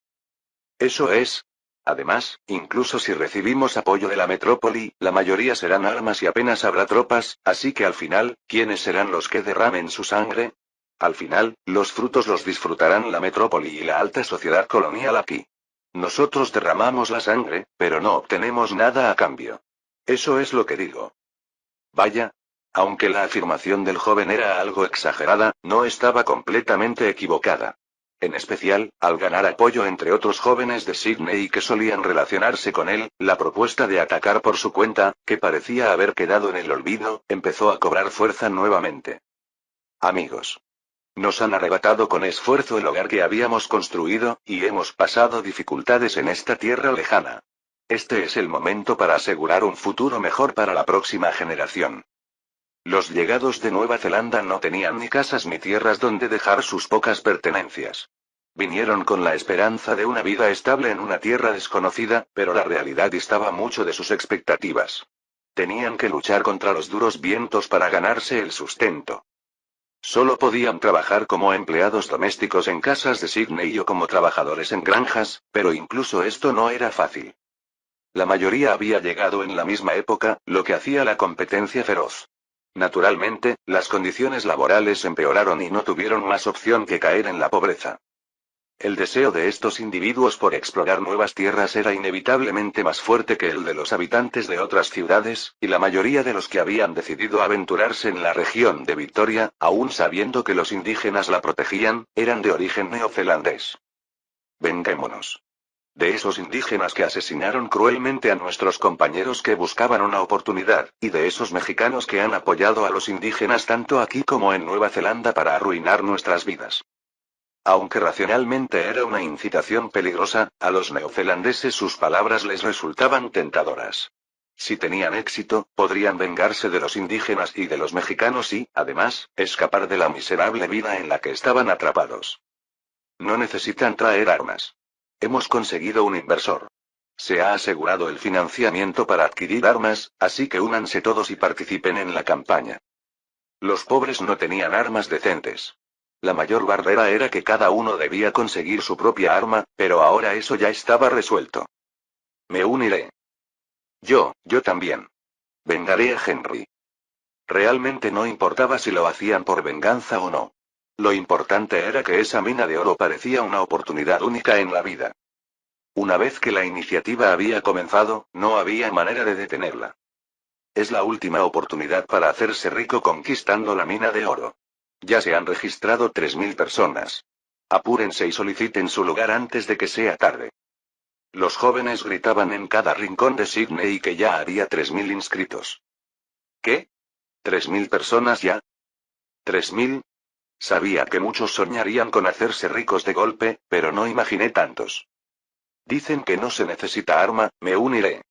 Eso es. Además, incluso si recibimos apoyo de la metrópoli, la mayoría serán armas y apenas habrá tropas, así que al final, ¿quiénes serán los que derramen su sangre? Al final, los frutos los disfrutarán la metrópoli y la alta sociedad colonial aquí. Nosotros derramamos la sangre, pero no obtenemos nada a cambio. Eso es lo que digo. Vaya. Aunque la afirmación del joven era algo exagerada, no estaba completamente equivocada. En especial, al ganar apoyo entre otros jóvenes de Sydney que solían relacionarse con él, la propuesta de atacar por su cuenta, que parecía haber quedado en el olvido, empezó a cobrar fuerza nuevamente. Amigos. Nos han arrebatado con esfuerzo el hogar que habíamos construido, y hemos pasado dificultades en esta tierra lejana. Este es el momento para asegurar un futuro mejor para la próxima generación. Los llegados de Nueva Zelanda no tenían ni casas ni tierras donde dejar sus pocas pertenencias. Vinieron con la esperanza de una vida estable en una tierra desconocida, pero la realidad distaba mucho de sus expectativas. Tenían que luchar contra los duros vientos para ganarse el sustento. Solo podían trabajar como empleados domésticos en casas de Sydney o como trabajadores en granjas, pero incluso esto no era fácil. La mayoría había llegado en la misma época, lo que hacía la competencia feroz. Naturalmente, las condiciones laborales empeoraron y no tuvieron más opción que caer en la pobreza. El deseo de estos individuos por explorar nuevas tierras era inevitablemente más fuerte que el de los habitantes de otras ciudades, y la mayoría de los que habían decidido aventurarse en la región de Victoria, aún sabiendo que los indígenas la protegían, eran de origen neozelandés. Vengámonos. De esos indígenas que asesinaron cruelmente a nuestros compañeros que buscaban una oportunidad, y de esos mexicanos que han apoyado a los indígenas tanto aquí como en Nueva Zelanda para arruinar nuestras vidas. Aunque racionalmente era una incitación peligrosa, a los neozelandeses sus palabras les resultaban tentadoras. Si tenían éxito, podrían vengarse de los indígenas y de los mexicanos y, además, escapar de la miserable vida en la que estaban atrapados. No necesitan traer armas. Hemos conseguido un inversor. Se ha asegurado el financiamiento para adquirir armas, así que únanse todos y participen en la campaña. Los pobres no tenían armas decentes. La mayor barrera era que cada uno debía conseguir su propia arma, pero ahora eso ya estaba resuelto. Me uniré. Yo también. Vengaré a Henry. Realmente no importaba si lo hacían por venganza o no. Lo importante era que esa mina de oro parecía una oportunidad única en la vida. Una vez que la iniciativa había comenzado, no había manera de detenerla. Es la última oportunidad para hacerse rico conquistando la mina de oro. Ya se han registrado 3000 personas. Apúrense y soliciten su lugar antes de que sea tarde. Los jóvenes gritaban en cada rincón de Sydney que ya había 3000 inscritos. ¿Qué? ¿3000 personas ya? ¿3000? Sabía que muchos soñarían con hacerse ricos de golpe, pero no imaginé tantos. Dicen que no se necesita arma, me uniré.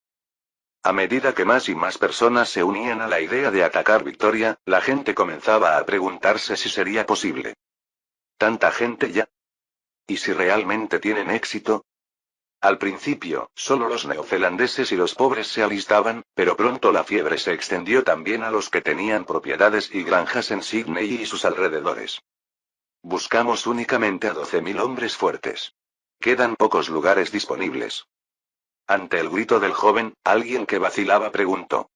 A medida que más y más personas se unían a la idea de atacar Victoria, la gente comenzaba a preguntarse si sería posible. ¿Tanta gente ya? ¿Y si realmente tienen éxito? Al principio, solo los neozelandeses y los pobres se alistaban, pero pronto la fiebre se extendió también a los que tenían propiedades y granjas en Sydney y sus alrededores. Buscamos únicamente a 12.000 hombres fuertes. Quedan pocos lugares disponibles. Ante el grito del joven, alguien que vacilaba preguntó.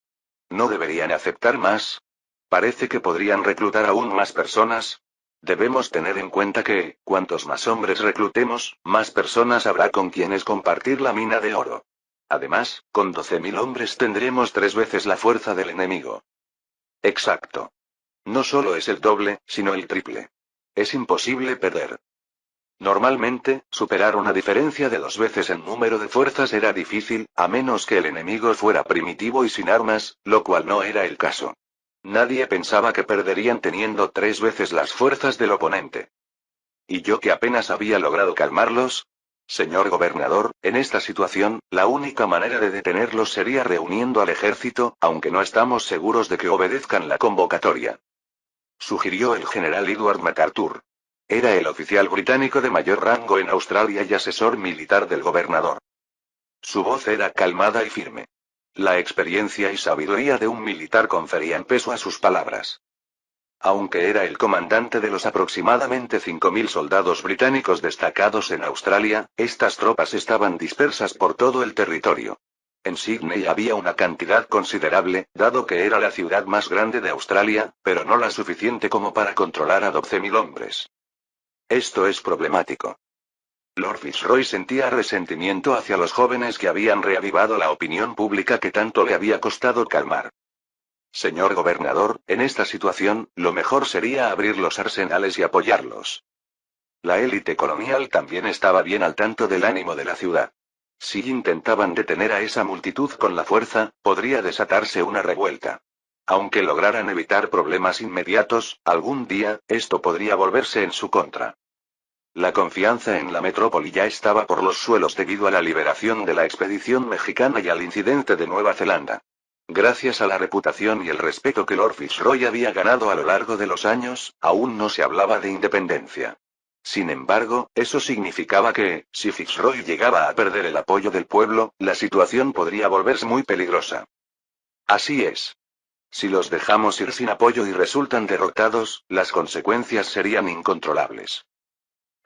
¿No deberían aceptar más? Parece que podrían reclutar aún más personas. Debemos tener en cuenta que, cuantos más hombres reclutemos, más personas habrá con quienes compartir la mina de oro. Además, con 12.000 hombres tendremos 3 veces la fuerza del enemigo. Exacto. No solo es el doble, sino el triple. Es imposible perder. Normalmente, superar una diferencia de 2 veces en número de fuerzas era difícil, a menos que el enemigo fuera primitivo y sin armas, lo cual no era el caso. Nadie pensaba que perderían teniendo 3 veces las fuerzas del oponente. ¿Y yo que apenas había logrado calmarlos? Señor gobernador, en esta situación, la única manera de detenerlos sería reuniendo al ejército, aunque no estamos seguros de que obedezcan la convocatoria. Sugirió el general Edward MacArthur. Era el oficial británico de mayor rango en Australia y asesor militar del gobernador. Su voz era calmada y firme. La experiencia y sabiduría de un militar conferían peso a sus palabras. Aunque era el comandante de los aproximadamente 5.000 soldados británicos destacados en Australia, estas tropas estaban dispersas por todo el territorio. En Sydney había una cantidad considerable, dado que era la ciudad más grande de Australia, pero no la suficiente como para controlar a 12.000 hombres. Esto es problemático. Lord Fitzroy sentía resentimiento hacia los jóvenes que habían reavivado la opinión pública que tanto le había costado calmar. Señor gobernador, en esta situación, lo mejor sería abrir los arsenales y apoyarlos. La élite colonial también estaba bien al tanto del ánimo de la ciudad. Si intentaban detener a esa multitud con la fuerza, podría desatarse una revuelta. Aunque lograran evitar problemas inmediatos, algún día, esto podría volverse en su contra. La confianza en la metrópoli ya estaba por los suelos debido a la liberación de la expedición mexicana y al incidente de Nueva Zelanda. Gracias a la reputación y el respeto que Lord Fitzroy había ganado a lo largo de los años, aún no se hablaba de independencia. Sin embargo, eso significaba que, si Fitzroy llegaba a perder el apoyo del pueblo, la situación podría volverse muy peligrosa. Así es. Si los dejamos ir sin apoyo y resultan derrotados, las consecuencias serían incontrolables.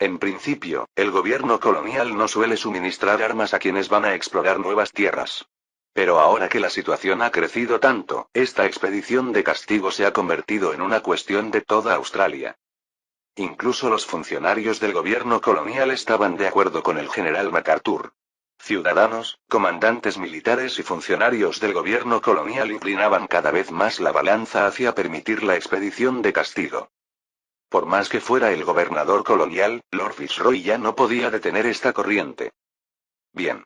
En principio, el gobierno colonial no suele suministrar armas a quienes van a explorar nuevas tierras. Pero ahora que la situación ha crecido tanto, esta expedición de castigo se ha convertido en una cuestión de toda Australia. Incluso los funcionarios del gobierno colonial estaban de acuerdo con el general MacArthur. Ciudadanos, comandantes militares y funcionarios del gobierno colonial inclinaban cada vez más la balanza hacia permitir la expedición de castigo. Por más que fuera el gobernador colonial, Lord Fitzroy ya no podía detener esta corriente. Bien.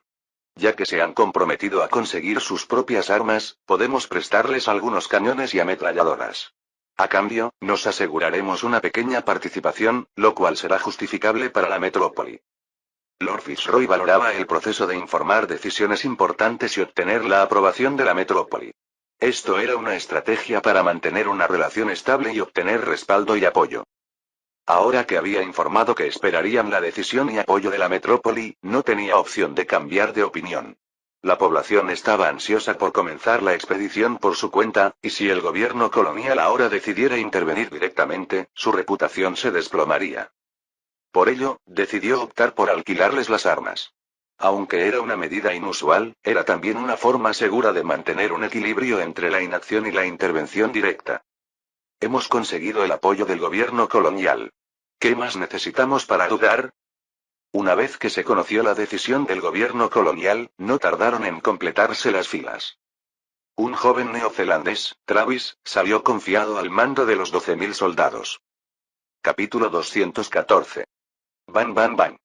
Ya que se han comprometido a conseguir sus propias armas, podemos prestarles algunos cañones y ametralladoras. A cambio, nos aseguraremos una pequeña participación, lo cual será justificable para la metrópoli. Lord Fitzroy valoraba el proceso de informar decisiones importantes y obtener la aprobación de la metrópoli. Esto era una estrategia para mantener una relación estable y obtener respaldo y apoyo. Ahora que había informado que esperarían la decisión y apoyo de la metrópoli, no tenía opción de cambiar de opinión. La población estaba ansiosa por comenzar la expedición por su cuenta, y si el gobierno colonial ahora decidiera intervenir directamente, su reputación se desplomaría. Por ello, decidió optar por alquilarles las armas. Aunque era una medida inusual, era también una forma segura de mantener un equilibrio entre la inacción y la intervención directa. Hemos conseguido el apoyo del gobierno colonial. ¿Qué más necesitamos para dudar? Una vez que se conoció la decisión del gobierno colonial, no tardaron en completarse las filas. Un joven neozelandés, Travis, salió confiado al mando de los 12.000 soldados. Capítulo 214. Bang bang bang.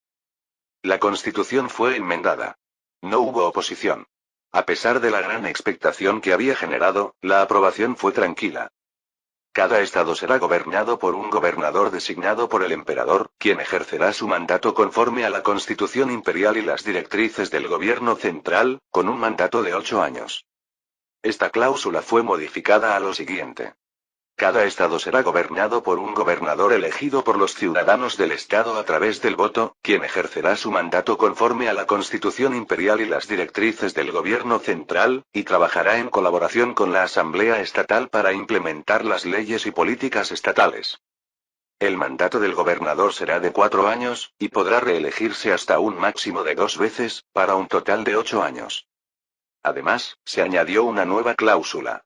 La Constitución fue enmendada. No hubo oposición. A pesar de la gran expectación que había generado, la aprobación fue tranquila. Cada estado será gobernado por un gobernador designado por el emperador, quien ejercerá su mandato conforme a la Constitución imperial y las directrices del gobierno central, con un mandato de 8 años. Esta cláusula fue modificada a lo siguiente. Cada estado será gobernado por un gobernador elegido por los ciudadanos del estado a través del voto, quien ejercerá su mandato conforme a la Constitución imperial y las directrices del gobierno central, y trabajará en colaboración con la Asamblea Estatal para implementar las leyes y políticas estatales. El mandato del gobernador será de 4 años, y podrá reelegirse hasta un máximo de 2 veces, para un total de 8 años. Además, se añadió una nueva cláusula.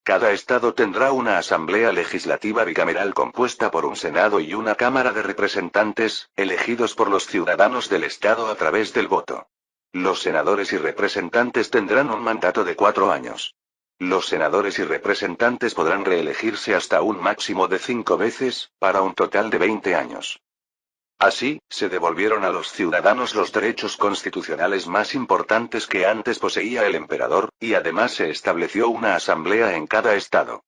Cada estado tendrá una asamblea legislativa bicameral compuesta por un Senado y una Cámara de Representantes, elegidos por los ciudadanos del estado a través del voto. Los senadores y representantes tendrán un mandato de 4 años. Los senadores y representantes podrán reelegirse hasta un máximo de 5 veces, para un total de 20 años. Así, se devolvieron a los ciudadanos los derechos constitucionales más importantes que antes poseía el emperador, y además se estableció una asamblea en cada estado.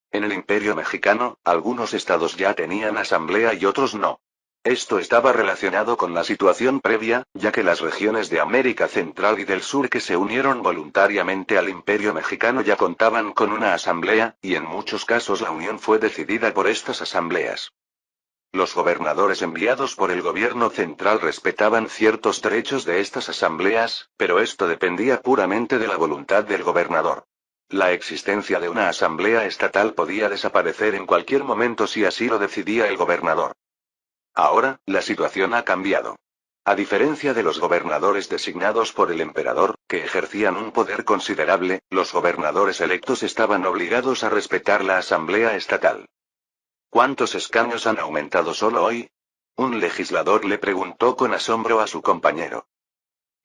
En el Imperio Mexicano, algunos estados ya tenían asamblea y otros no. Esto estaba relacionado con la situación previa, ya que las regiones de América Central y del Sur que se unieron voluntariamente al Imperio Mexicano ya contaban con una asamblea, y en muchos casos la unión fue decidida por estas asambleas. Los gobernadores enviados por el gobierno central respetaban ciertos derechos de estas asambleas, pero esto dependía puramente de la voluntad del gobernador. La existencia de una asamblea estatal podía desaparecer en cualquier momento si así lo decidía el gobernador. Ahora, la situación ha cambiado. A diferencia de los gobernadores designados por el emperador, que ejercían un poder considerable, los gobernadores electos estaban obligados a respetar la asamblea estatal. ¿Cuántos escaños han aumentado solo hoy? Un legislador le preguntó con asombro a su compañero.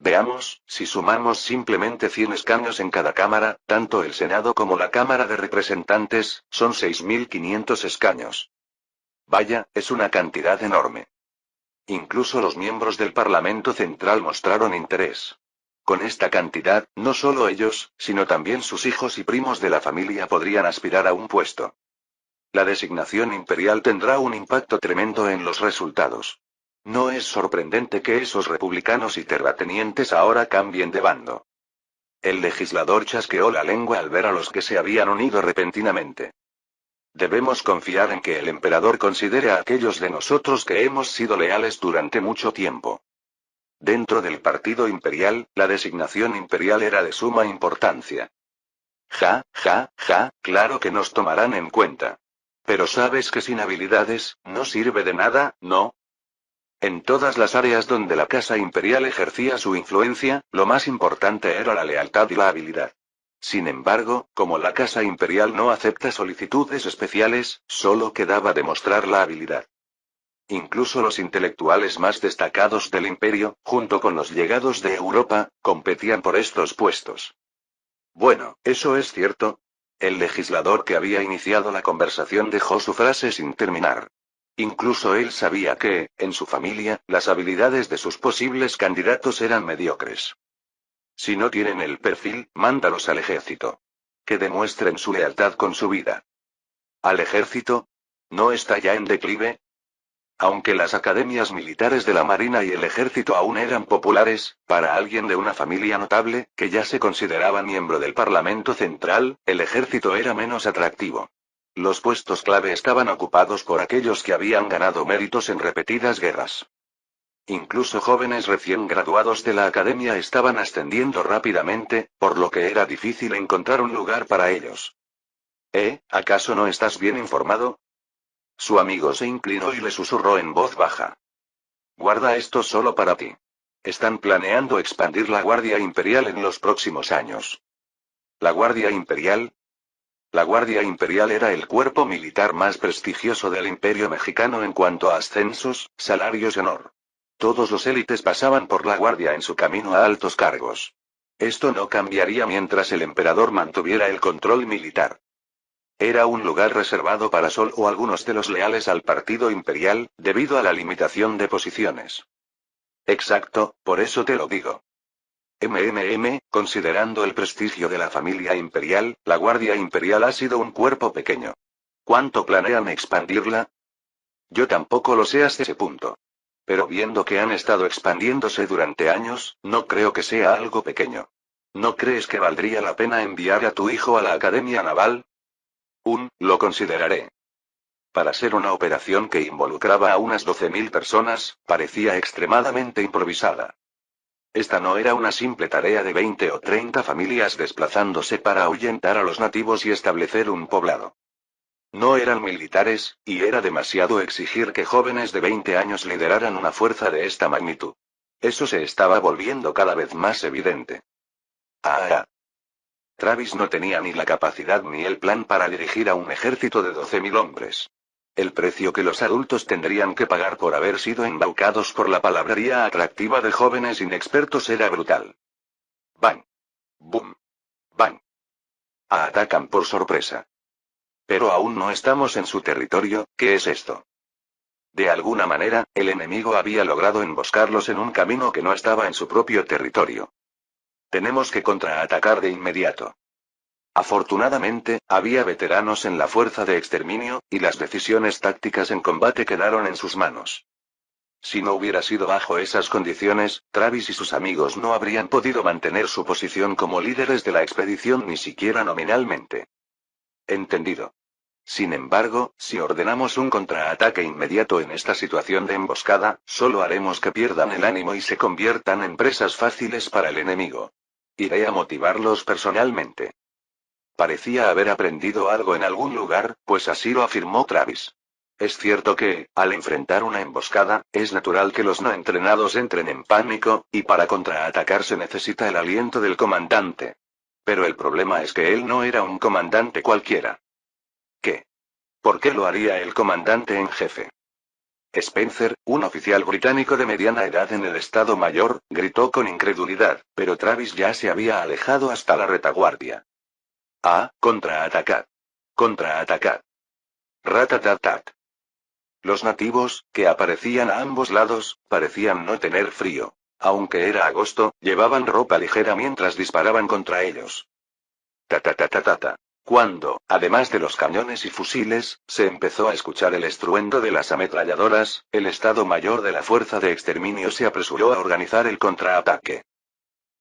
Veamos, si sumamos simplemente 100 escaños en cada cámara, tanto el Senado como la Cámara de Representantes, son 6.500 escaños. Vaya, es una cantidad enorme. Incluso los miembros del Parlamento Central mostraron interés. Con esta cantidad, no solo ellos, sino también sus hijos y primos de la familia podrían aspirar a un puesto. La designación imperial tendrá un impacto tremendo en los resultados. No es sorprendente que esos republicanos y terratenientes ahora cambien de bando. El legislador chasqueó la lengua al ver a los que se habían unido repentinamente. Debemos confiar en que el emperador considere a aquellos de nosotros que hemos sido leales durante mucho tiempo. Dentro del partido imperial, la designación imperial era de suma importancia. Ja, ja, ja, claro que nos tomarán en cuenta. Pero sabes que sin habilidades, no sirve de nada, ¿no? En todas las áreas donde la Casa Imperial ejercía su influencia, lo más importante era la lealtad y la habilidad. Sin embargo, como la Casa Imperial no acepta solicitudes especiales, solo quedaba demostrar la habilidad. Incluso los intelectuales más destacados del imperio, junto con los llegados de Europa, competían por estos puestos. Bueno, eso es cierto. El legislador que había iniciado la conversación dejó su frase sin terminar. Incluso él sabía que, en su familia, las habilidades de sus posibles candidatos eran mediocres. Si no tienen el perfil, mándalos al ejército. Que demuestren su lealtad con su vida. ¿Al ejército? ¿No está ya en declive? Aunque las academias militares de la Marina y el ejército aún eran populares, para alguien de una familia notable, que ya se consideraba miembro del Parlamento Central, el ejército era menos atractivo. Los puestos clave estaban ocupados por aquellos que habían ganado méritos en repetidas guerras. Incluso jóvenes recién graduados de la academia estaban ascendiendo rápidamente, por lo que era difícil encontrar un lugar para ellos. ¿Acaso no estás bien informado? Su amigo se inclinó y le susurró en voz baja. Guarda esto solo para ti. Están planeando expandir la Guardia Imperial en los próximos años. ¿La Guardia Imperial? La Guardia Imperial era el cuerpo militar más prestigioso del Imperio Mexicano en cuanto a ascensos, salarios y honor. Todos los élites pasaban por la Guardia en su camino a altos cargos. Esto no cambiaría mientras el emperador mantuviera el control militar. Era un lugar reservado para solo algunos de los leales al partido imperial, debido a la limitación de posiciones. Exacto, por eso te lo digo. Considerando el prestigio de la familia imperial, la Guardia Imperial ha sido un cuerpo pequeño. ¿Cuánto planean expandirla? Yo tampoco lo sé hasta ese punto. Pero viendo que han estado expandiéndose durante años, no creo que sea algo pequeño. ¿No crees que valdría la pena enviar a tu hijo a la Academia Naval? Lo consideraré. Para ser una operación que involucraba a unas 12.000 personas, parecía extremadamente improvisada. Esta no era una simple tarea de 20 o 30 familias desplazándose para ahuyentar a los nativos y establecer un poblado. No eran militares, y era demasiado exigir que jóvenes de 20 años lideraran una fuerza de esta magnitud. Eso se estaba volviendo cada vez más evidente. Travis no tenía ni la capacidad ni el plan para dirigir a un ejército de 12.000 hombres. El precio que los adultos tendrían que pagar por haber sido embaucados por la palabrería atractiva de jóvenes inexpertos era brutal. Bang. Boom. Bang. Atacan por sorpresa. Pero aún no estamos en su territorio, ¿qué es esto? De alguna manera, el enemigo había logrado emboscarlos en un camino que no estaba en su propio territorio. Tenemos que contraatacar de inmediato. Afortunadamente, había veteranos en la fuerza de exterminio, y las decisiones tácticas en combate quedaron en sus manos. Si no hubiera sido bajo esas condiciones, Travis y sus amigos no habrían podido mantener su posición como líderes de la expedición ni siquiera nominalmente. Entendido. Sin embargo, si ordenamos un contraataque inmediato en esta situación de emboscada, solo haremos que pierdan el ánimo y se conviertan en presas fáciles para el enemigo. Iré a motivarlos personalmente. Parecía haber aprendido algo en algún lugar, pues así lo afirmó Travis. Es cierto que, al enfrentar una emboscada, es natural que los no entrenados entren en pánico, y para contraatacar se necesita el aliento del comandante. Pero el problema es que él no era un comandante cualquiera. ¿Qué? ¿Por qué lo haría el comandante en jefe? Spencer, un oficial británico de mediana edad en el Estado Mayor, gritó con incredulidad, pero Travis ya se había alejado hasta la retaguardia. Contraatacad. Contraatacad. Ratatatat. Los nativos, que aparecían a ambos lados, parecían no tener frío. Aunque era agosto, llevaban ropa ligera mientras disparaban contra ellos. Ta. Cuando, además de los cañones y fusiles, se empezó a escuchar el estruendo de las ametralladoras, el Estado Mayor de la Fuerza de Exterminio se apresuró a organizar el contraataque.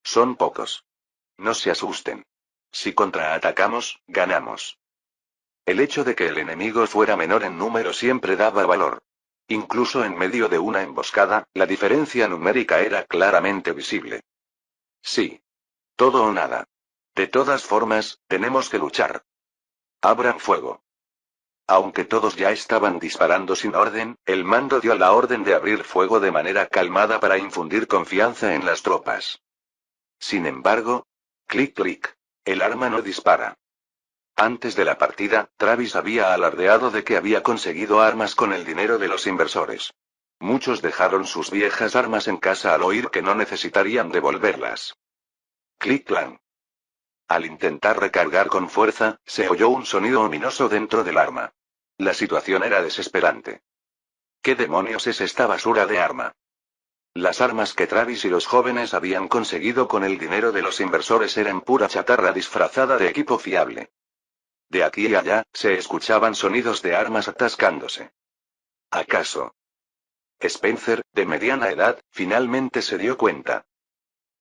Son pocos. No se asusten. Si contraatacamos, ganamos. El hecho de que el enemigo fuera menor en número siempre daba valor. Incluso en medio de una emboscada, la diferencia numérica era claramente visible. Sí. Todo o nada. De todas formas, tenemos que luchar. Abran fuego. Aunque todos ya estaban disparando sin orden, el mando dio la orden de abrir fuego de manera calmada para infundir confianza en las tropas. Sin embargo, clic. El arma no dispara. Antes de la partida, Travis había alardeado de que había conseguido armas con el dinero de los inversores. Muchos dejaron sus viejas armas en casa al oír que no necesitarían devolverlas. Clic-clan. Al intentar recargar con fuerza, se oyó un sonido ominoso dentro del arma. La situación era desesperante. ¿Qué demonios es esta basura de arma? Las armas que Travis y los jóvenes habían conseguido con el dinero de los inversores eran pura chatarra disfrazada de equipo fiable. De aquí y allá, se escuchaban sonidos de armas atascándose. ¿Acaso? Spencer, de mediana edad, finalmente se dio cuenta.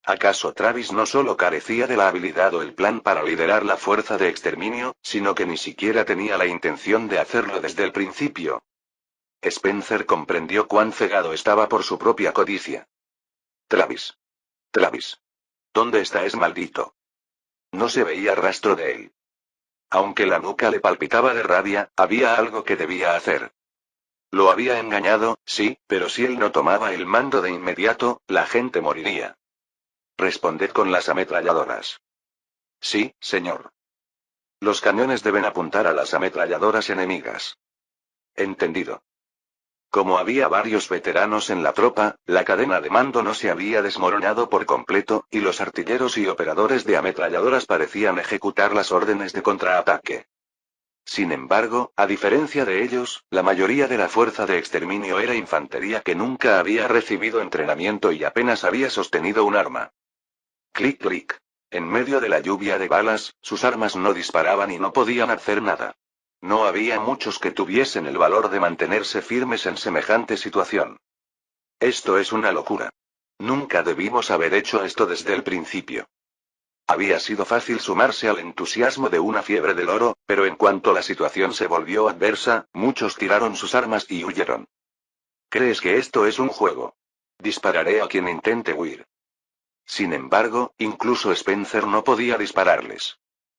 ¿Acaso Travis no solo carecía de la habilidad o el plan para liderar la fuerza de exterminio, sino que ni siquiera tenía la intención de hacerlo desde el principio? Spencer comprendió cuán cegado estaba por su propia codicia. Travis. ¿Dónde está ese maldito? No se veía rastro de él. Aunque la nuca le palpitaba de rabia, había algo que debía hacer. Lo había engañado, sí, pero si él no tomaba el mando de inmediato, la gente moriría. Responded con las ametralladoras. Sí, señor. Los cañones deben apuntar a las ametralladoras enemigas. Entendido. Como había varios veteranos en la tropa, la cadena de mando no se había desmoronado por completo, y los artilleros y operadores de ametralladoras parecían ejecutar las órdenes de contraataque. Sin embargo, a diferencia de ellos, la mayoría de la fuerza de exterminio era infantería que nunca había recibido entrenamiento y apenas había sostenido un arma. Clic clic. En medio de la lluvia de balas, sus armas no disparaban y no podían hacer nada. No había muchos que tuviesen el valor de mantenerse firmes en semejante situación. Esto es una locura. Nunca debimos haber hecho esto desde el principio. Había sido fácil sumarse al entusiasmo de una fiebre del oro, pero en cuanto la situación se volvió adversa, muchos tiraron sus armas y huyeron. ¿Crees que esto es un juego? Dispararé a quien intente huir. Sin embargo, incluso Spencer no podía dispararles.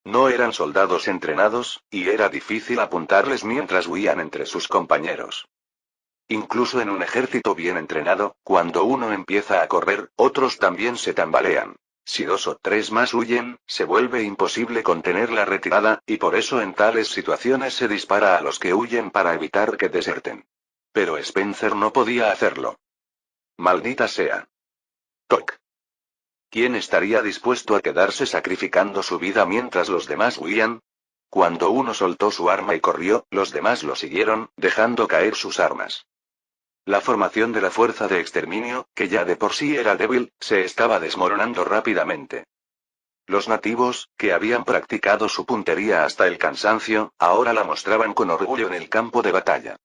No eran soldados entrenados, y era difícil apuntarles mientras huían entre sus compañeros. Incluso en un ejército bien entrenado, cuando uno empieza a correr, otros también se tambalean. Si 2 o 3 más huyen, se vuelve imposible contener la retirada, y por eso en tales situaciones se dispara a los que huyen para evitar que deserten. Pero Spencer no podía hacerlo. Maldita sea. Toc. ¿Quién estaría dispuesto a quedarse sacrificando su vida mientras los demás huían? Cuando uno soltó su arma y corrió, los demás lo siguieron, dejando caer sus armas. La formación de la fuerza de exterminio, que ya de por sí era débil, se estaba desmoronando rápidamente. Los nativos, que habían practicado su puntería hasta el cansancio, ahora la mostraban con orgullo en el campo de batalla.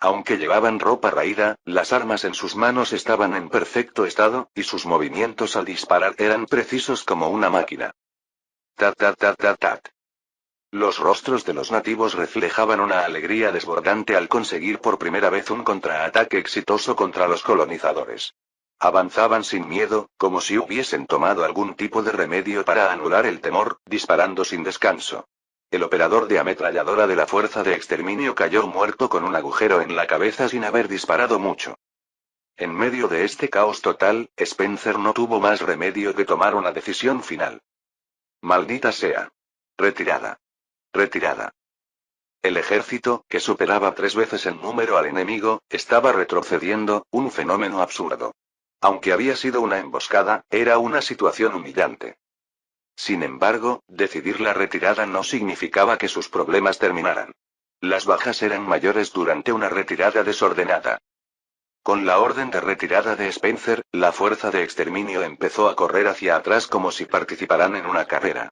Aunque llevaban ropa raída, las armas en sus manos estaban en perfecto estado, y sus movimientos al disparar eran precisos como una máquina. Tat tat tat tat tat. Los rostros de los nativos reflejaban una alegría desbordante al conseguir por primera vez un contraataque exitoso contra los colonizadores. Avanzaban sin miedo, como si hubiesen tomado algún tipo de remedio para anular el temor, disparando sin descanso. El operador de ametralladora de la fuerza de exterminio cayó muerto con un agujero en la cabeza sin haber disparado mucho. En medio de este caos total, Spencer no tuvo más remedio que tomar una decisión final. Maldita sea. Retirada. Retirada. El ejército, que superaba 3 veces en número al enemigo, estaba retrocediendo, un fenómeno absurdo. Aunque había sido una emboscada, era una situación humillante. Sin embargo, decidir la retirada no significaba que sus problemas terminaran. Las bajas eran mayores durante una retirada desordenada. Con la orden de retirada de Spencer, la fuerza de exterminio empezó a correr hacia atrás como si participaran en una carrera.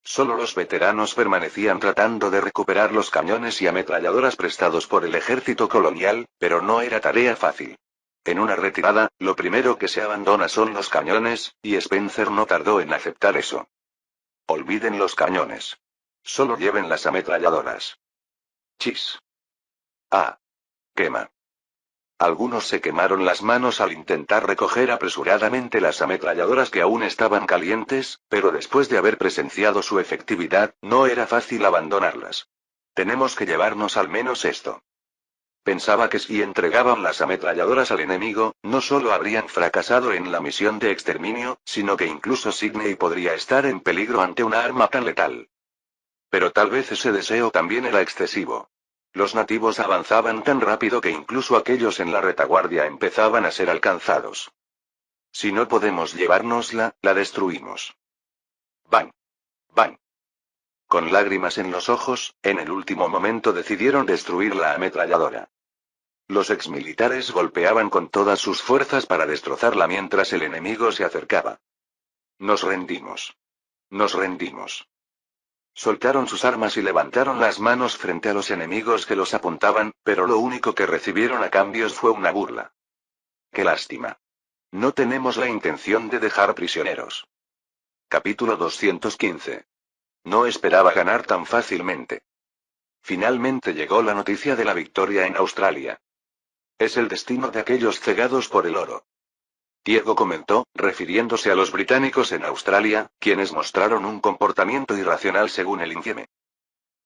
Solo los veteranos permanecían tratando de recuperar los cañones y ametralladoras prestados por el ejército colonial, pero no era tarea fácil. En una retirada, lo primero que se abandona son los cañones, y Spencer no tardó en aceptar eso. Olviden los cañones. Solo lleven las ametralladoras. Chis. Ah. Quema. Algunos se quemaron las manos al intentar recoger apresuradamente las ametralladoras que aún estaban calientes, pero después de haber presenciado su efectividad, no era fácil abandonarlas. Tenemos que llevarnos al menos esto. Pensaba que si entregaban las ametralladoras al enemigo, no solo habrían fracasado en la misión de exterminio, sino que incluso Sidney podría estar en peligro ante una arma tan letal. Pero tal vez ese deseo también era excesivo. Los nativos avanzaban tan rápido que incluso aquellos en la retaguardia empezaban a ser alcanzados. Si no podemos llevárnosla, la destruimos. ¡Bang! ¡Bang! Con lágrimas en los ojos, en el último momento decidieron destruir la ametralladora. Los exmilitares golpeaban con todas sus fuerzas para destrozarla mientras el enemigo se acercaba. Nos rendimos. Nos rendimos. Soltaron sus armas y levantaron las manos frente a los enemigos que los apuntaban, pero lo único que recibieron a cambio fue una burla. ¡Qué lástima! No tenemos la intención de dejar prisioneros. Capítulo 215. No esperaba ganar tan fácilmente. Finalmente llegó la noticia de la victoria en Australia. Es el destino de aquellos cegados por el oro. Diego comentó, refiriéndose a los británicos en Australia, quienes mostraron un comportamiento irracional según el INCIME.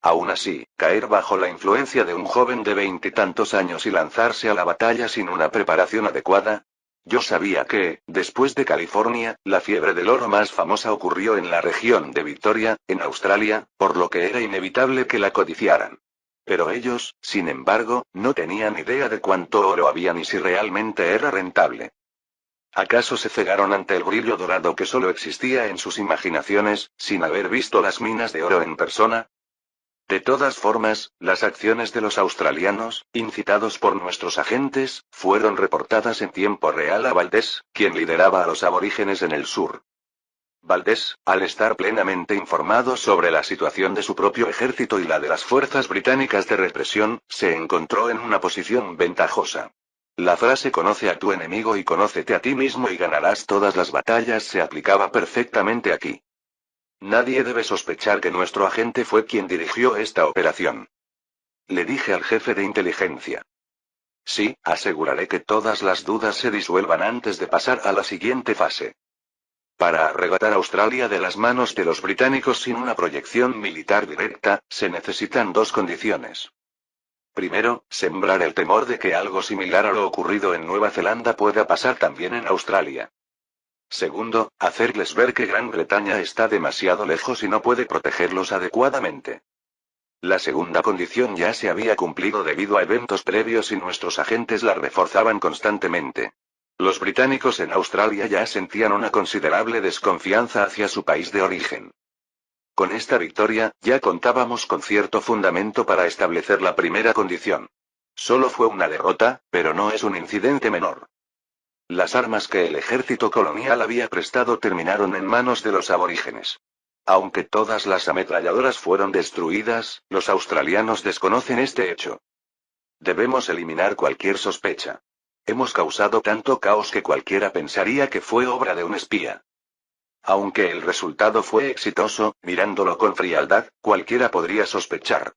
Aún así, caer bajo la influencia de un joven de 20 y tantos años y lanzarse a la batalla sin una preparación adecuada. Yo sabía que, después de California, la fiebre del oro más famosa ocurrió en la región de Victoria, en Australia, por lo que era inevitable que la codiciaran. Pero ellos, sin embargo, no tenían idea de cuánto oro había ni si realmente era rentable. ¿Acaso se cegaron ante el brillo dorado que solo existía en sus imaginaciones, sin haber visto las minas de oro en persona? De todas formas, las acciones de los australianos, incitados por nuestros agentes, fueron reportadas en tiempo real a Valdés, quien lideraba a los aborígenes en el sur. Valdés, al estar plenamente informado sobre la situación de su propio ejército y la de las fuerzas británicas de represión, se encontró en una posición ventajosa. La frase "conoce a tu enemigo y conócete a ti mismo y ganarás todas las batallas" se aplicaba perfectamente aquí. Nadie debe sospechar que nuestro agente fue quien dirigió esta operación. Le dije al jefe de inteligencia. Sí, aseguraré que todas las dudas se disuelvan antes de pasar a la siguiente fase. Para arrebatar Australia de las manos de los británicos sin una proyección militar directa, se necesitan dos condiciones. Primero, sembrar el temor de que algo similar a lo ocurrido en Nueva Zelanda pueda pasar también en Australia. Segundo, hacerles ver que Gran Bretaña está demasiado lejos y no puede protegerlos adecuadamente. La segunda condición ya se había cumplido debido a eventos previos y nuestros agentes la reforzaban constantemente. Los británicos en Australia ya sentían una considerable desconfianza hacia su país de origen. Con esta victoria, ya contábamos con cierto fundamento para establecer la primera condición. Solo fue una derrota, pero no es un incidente menor. Las armas que el ejército colonial había prestado terminaron en manos de los aborígenes. Aunque todas las ametralladoras fueron destruidas, los australianos desconocen este hecho. Debemos eliminar cualquier sospecha. Hemos causado tanto caos que cualquiera pensaría que fue obra de un espía. Aunque el resultado fue exitoso, mirándolo con frialdad, cualquiera podría sospechar.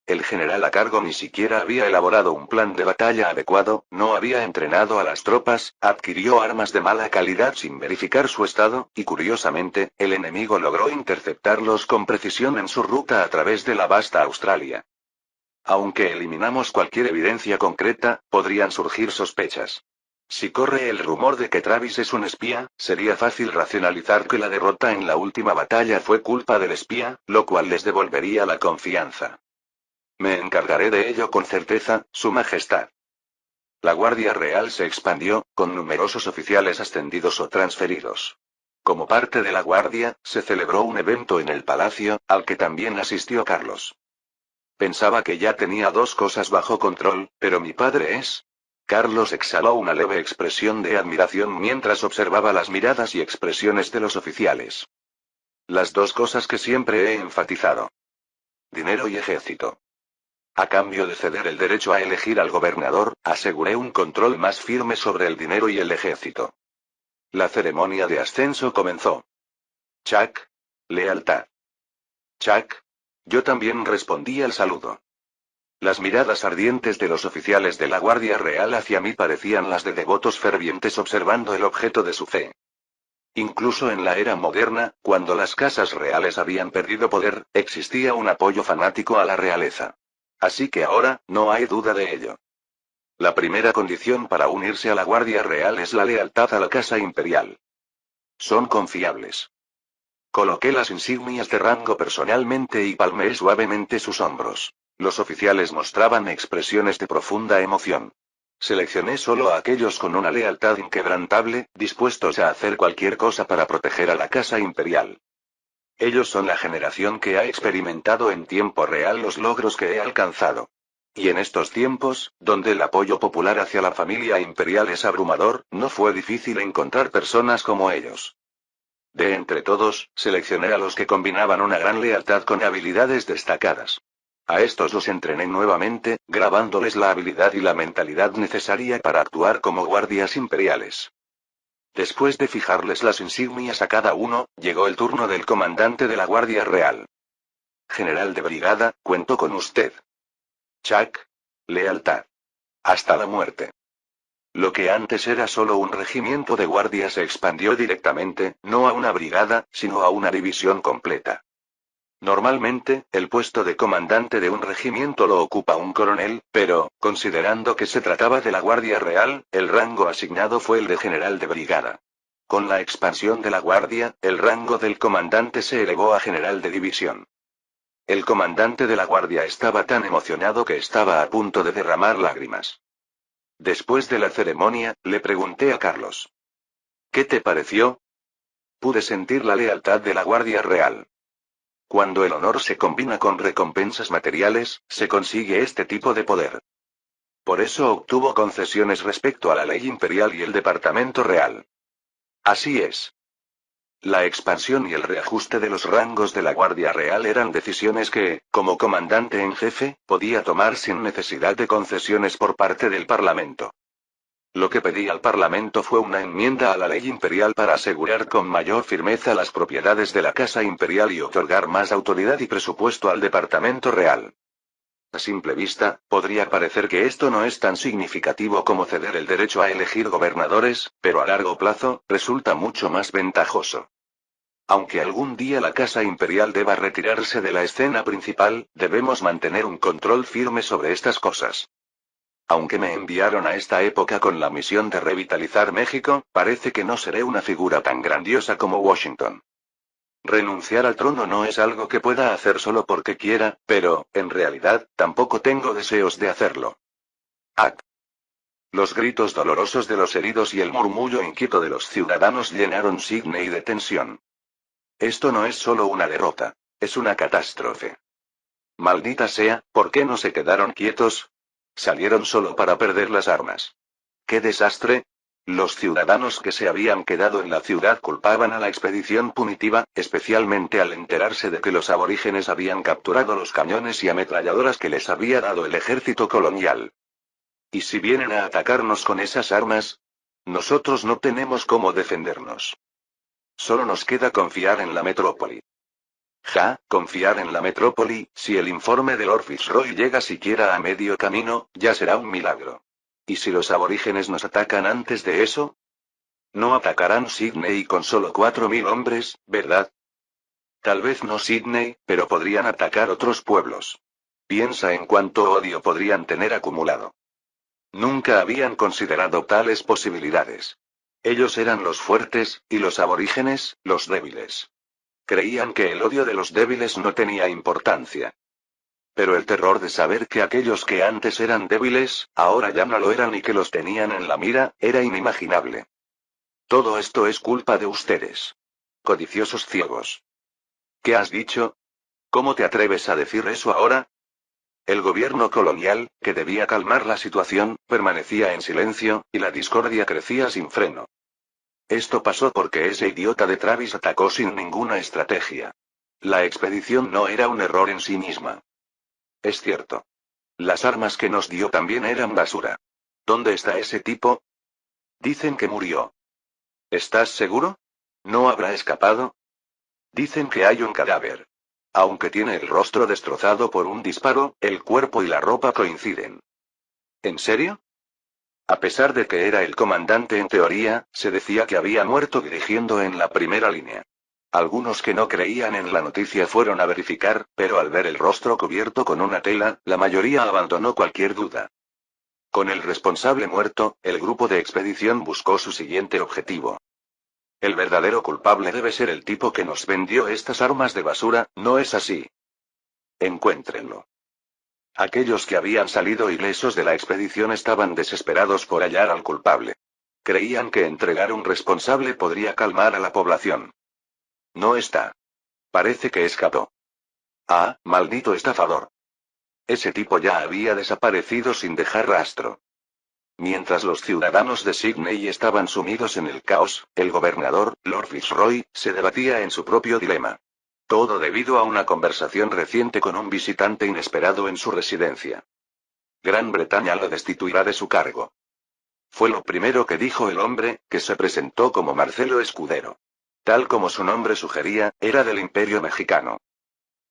El general a cargo ni siquiera había elaborado un plan de batalla adecuado, no había entrenado a las tropas, adquirió armas de mala calidad sin verificar su estado, y curiosamente, el enemigo logró interceptarlos con precisión en su ruta a través de la vasta Australia. Aunque eliminamos cualquier evidencia concreta, podrían surgir sospechas. Si corre el rumor de que Travis es un espía, sería fácil racionalizar que la derrota en la última batalla fue culpa del espía, lo cual les devolvería la confianza. Me encargaré de ello con certeza, Su Majestad. La Guardia Real se expandió, con numerosos oficiales ascendidos o transferidos. Como parte de la Guardia, se celebró un evento en el palacio, al que también asistió Carlos. Pensaba que ya tenía dos cosas bajo control, pero mi padre es... Carlos exhaló una leve expresión de admiración mientras observaba las miradas y expresiones de los oficiales. Las dos cosas que siempre he enfatizado. Dinero y ejército. A cambio de ceder el derecho a elegir al gobernador, aseguré un control más firme sobre el dinero y el ejército. La ceremonia de ascenso comenzó. Chuck. Lealtad. Chuck. Yo también respondí al saludo. Las miradas ardientes de los oficiales de la Guardia Real hacia mí parecían las de devotos fervientes observando el objeto de su fe. Incluso en la era moderna, cuando las casas reales habían perdido poder, existía un apoyo fanático a la realeza. Así que ahora, no hay duda de ello. La primera condición para unirse a la Guardia Real es la lealtad a la Casa Imperial. Son confiables. Coloqué las insignias de rango personalmente y palmeé suavemente sus hombros. Los oficiales mostraban expresiones de profunda emoción. Seleccioné solo a aquellos con una lealtad inquebrantable, dispuestos a hacer cualquier cosa para proteger a la Casa Imperial. Ellos son la generación que ha experimentado en tiempo real los logros que he alcanzado. Y en estos tiempos, donde el apoyo popular hacia la familia imperial es abrumador, no fue difícil encontrar personas como ellos. De entre todos, seleccioné a los que combinaban una gran lealtad con habilidades destacadas. A estos los entrené nuevamente, grabándoles la habilidad y la mentalidad necesaria para actuar como guardias imperiales. Después de fijarles las insignias a cada uno, llegó el turno del comandante de la Guardia Real. General de brigada, cuento con usted. Chuck. Lealtad. Hasta la muerte. Lo que antes era solo un regimiento de guardia se expandió directamente, no a una brigada, sino a una división completa. Normalmente, el puesto de comandante de un regimiento lo ocupa un coronel, pero, considerando que se trataba de la Guardia Real, el rango asignado fue el de general de brigada. Con la expansión de la Guardia, el rango del comandante se elevó a general de división. El comandante de la guardia estaba tan emocionado que estaba a punto de derramar lágrimas. Después de la ceremonia, le pregunté a Carlos. ¿Qué te pareció? Pude sentir la lealtad de la Guardia Real. Cuando el honor se combina con recompensas materiales, se consigue este tipo de poder. Por eso obtuvo concesiones respecto a la ley imperial y el departamento real. Así es. La expansión y el reajuste de los rangos de la Guardia Real eran decisiones que, como comandante en jefe, podía tomar sin necesidad de concesiones por parte del Parlamento. Lo que pedí al Parlamento fue una enmienda a la ley imperial para asegurar con mayor firmeza las propiedades de la Casa Imperial y otorgar más autoridad y presupuesto al Departamento Real. A simple vista, podría parecer que esto no es tan significativo como ceder el derecho a elegir gobernadores, pero a largo plazo, resulta mucho más ventajoso. Aunque algún día la Casa Imperial deba retirarse de la escena principal, debemos mantener un control firme sobre estas cosas. Aunque me enviaron a esta época con la misión de revitalizar México, parece que no seré una figura tan grandiosa como Washington. Renunciar al trono no es algo que pueda hacer solo porque quiera, pero, en realidad, tampoco tengo deseos de hacerlo. ¡Ac! Los gritos dolorosos de los heridos y el murmullo inquieto de los ciudadanos llenaron Sydney de tensión. Esto no es solo una derrota. Es una catástrofe. Maldita sea, ¿por qué no se quedaron quietos? Salieron solo para perder las armas. ¡Qué desastre! Los ciudadanos que se habían quedado en la ciudad culpaban a la expedición punitiva, especialmente al enterarse de que los aborígenes habían capturado los cañones y ametralladoras que les había dado el ejército colonial. ¿Y si vienen a atacarnos con esas armas? Nosotros no tenemos cómo defendernos. Solo nos queda confiar en la metrópoli. Confiar en la metrópoli, si el informe de Lord Fitzroy llega siquiera a medio camino, ya será un milagro. ¿Y si los aborígenes nos atacan antes de eso? No atacarán Sydney con solo 4.000 hombres, ¿verdad? Tal vez no Sydney, pero podrían atacar otros pueblos. Piensa en cuánto odio podrían tener acumulado. Nunca habían considerado tales posibilidades. Ellos eran los fuertes, y los aborígenes, los débiles. Creían que el odio de los débiles no tenía importancia. Pero el terror de saber que aquellos que antes eran débiles, ahora ya no lo eran y que los tenían en la mira, era inimaginable. Todo esto es culpa de ustedes. Codiciosos ciegos. ¿Qué has dicho? ¿Cómo te atreves a decir eso ahora? El gobierno colonial, que debía calmar la situación, permanecía en silencio, y la discordia crecía sin freno. Esto pasó porque ese idiota de Travis atacó sin ninguna estrategia. La expedición no era un error en sí misma. Es cierto. Las armas que nos dio también eran basura. ¿Dónde está ese tipo? Dicen que murió. ¿Estás seguro? ¿No habrá escapado? Dicen que hay un cadáver. Aunque tiene el rostro destrozado por un disparo, el cuerpo y la ropa coinciden. ¿En serio? A pesar de que era el comandante en teoría, se decía que había muerto dirigiendo en la primera línea. Algunos que no creían en la noticia fueron a verificar, pero al ver el rostro cubierto con una tela, la mayoría abandonó cualquier duda. Con el responsable muerto, el grupo de expedición buscó su siguiente objetivo. El verdadero culpable debe ser el tipo que nos vendió estas armas de basura, ¿no es así? Encuéntrenlo. Aquellos que habían salido ilesos de la expedición estaban desesperados por hallar al culpable. Creían que entregar un responsable podría calmar a la población. No está. Parece que escapó. Ah, maldito estafador. Ese tipo ya había desaparecido sin dejar rastro. Mientras los ciudadanos de Sydney estaban sumidos en el caos, el gobernador, Lord Fitzroy, se debatía en su propio dilema. Todo debido a una conversación reciente con un visitante inesperado en su residencia. Gran Bretaña lo destituirá de su cargo. Fue lo primero que dijo el hombre, que se presentó como Marcelo Escudero. Tal como su nombre sugería, era del Imperio Mexicano.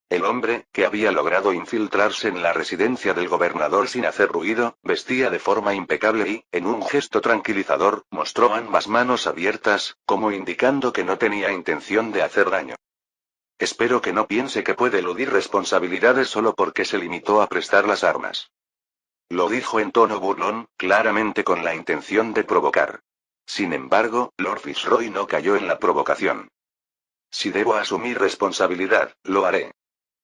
El hombre, que había logrado infiltrarse en la residencia del gobernador sin hacer ruido, vestía de forma impecable y, en un gesto tranquilizador, mostró ambas manos abiertas, como indicando que no tenía intención de hacer daño. Espero que no piense que puede eludir responsabilidades solo porque se limitó a prestar las armas. Lo dijo en tono burlón, claramente con la intención de provocar. Sin embargo, Lord Fitzroy no cayó en la provocación. Si debo asumir responsabilidad, lo haré.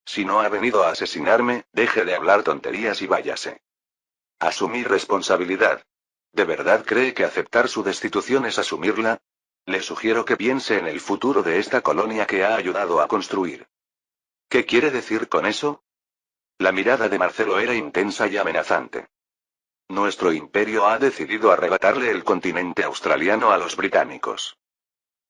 Si no ha venido a asesinarme, deje de hablar tonterías y váyase. Asumir responsabilidad. ¿De verdad cree que aceptar su destitución es asumirla? Le sugiero que piense en el futuro de esta colonia que ha ayudado a construir. ¿Qué quiere decir con eso? La mirada de Marcelo era intensa y amenazante. Nuestro imperio ha decidido arrebatarle el continente australiano a los británicos.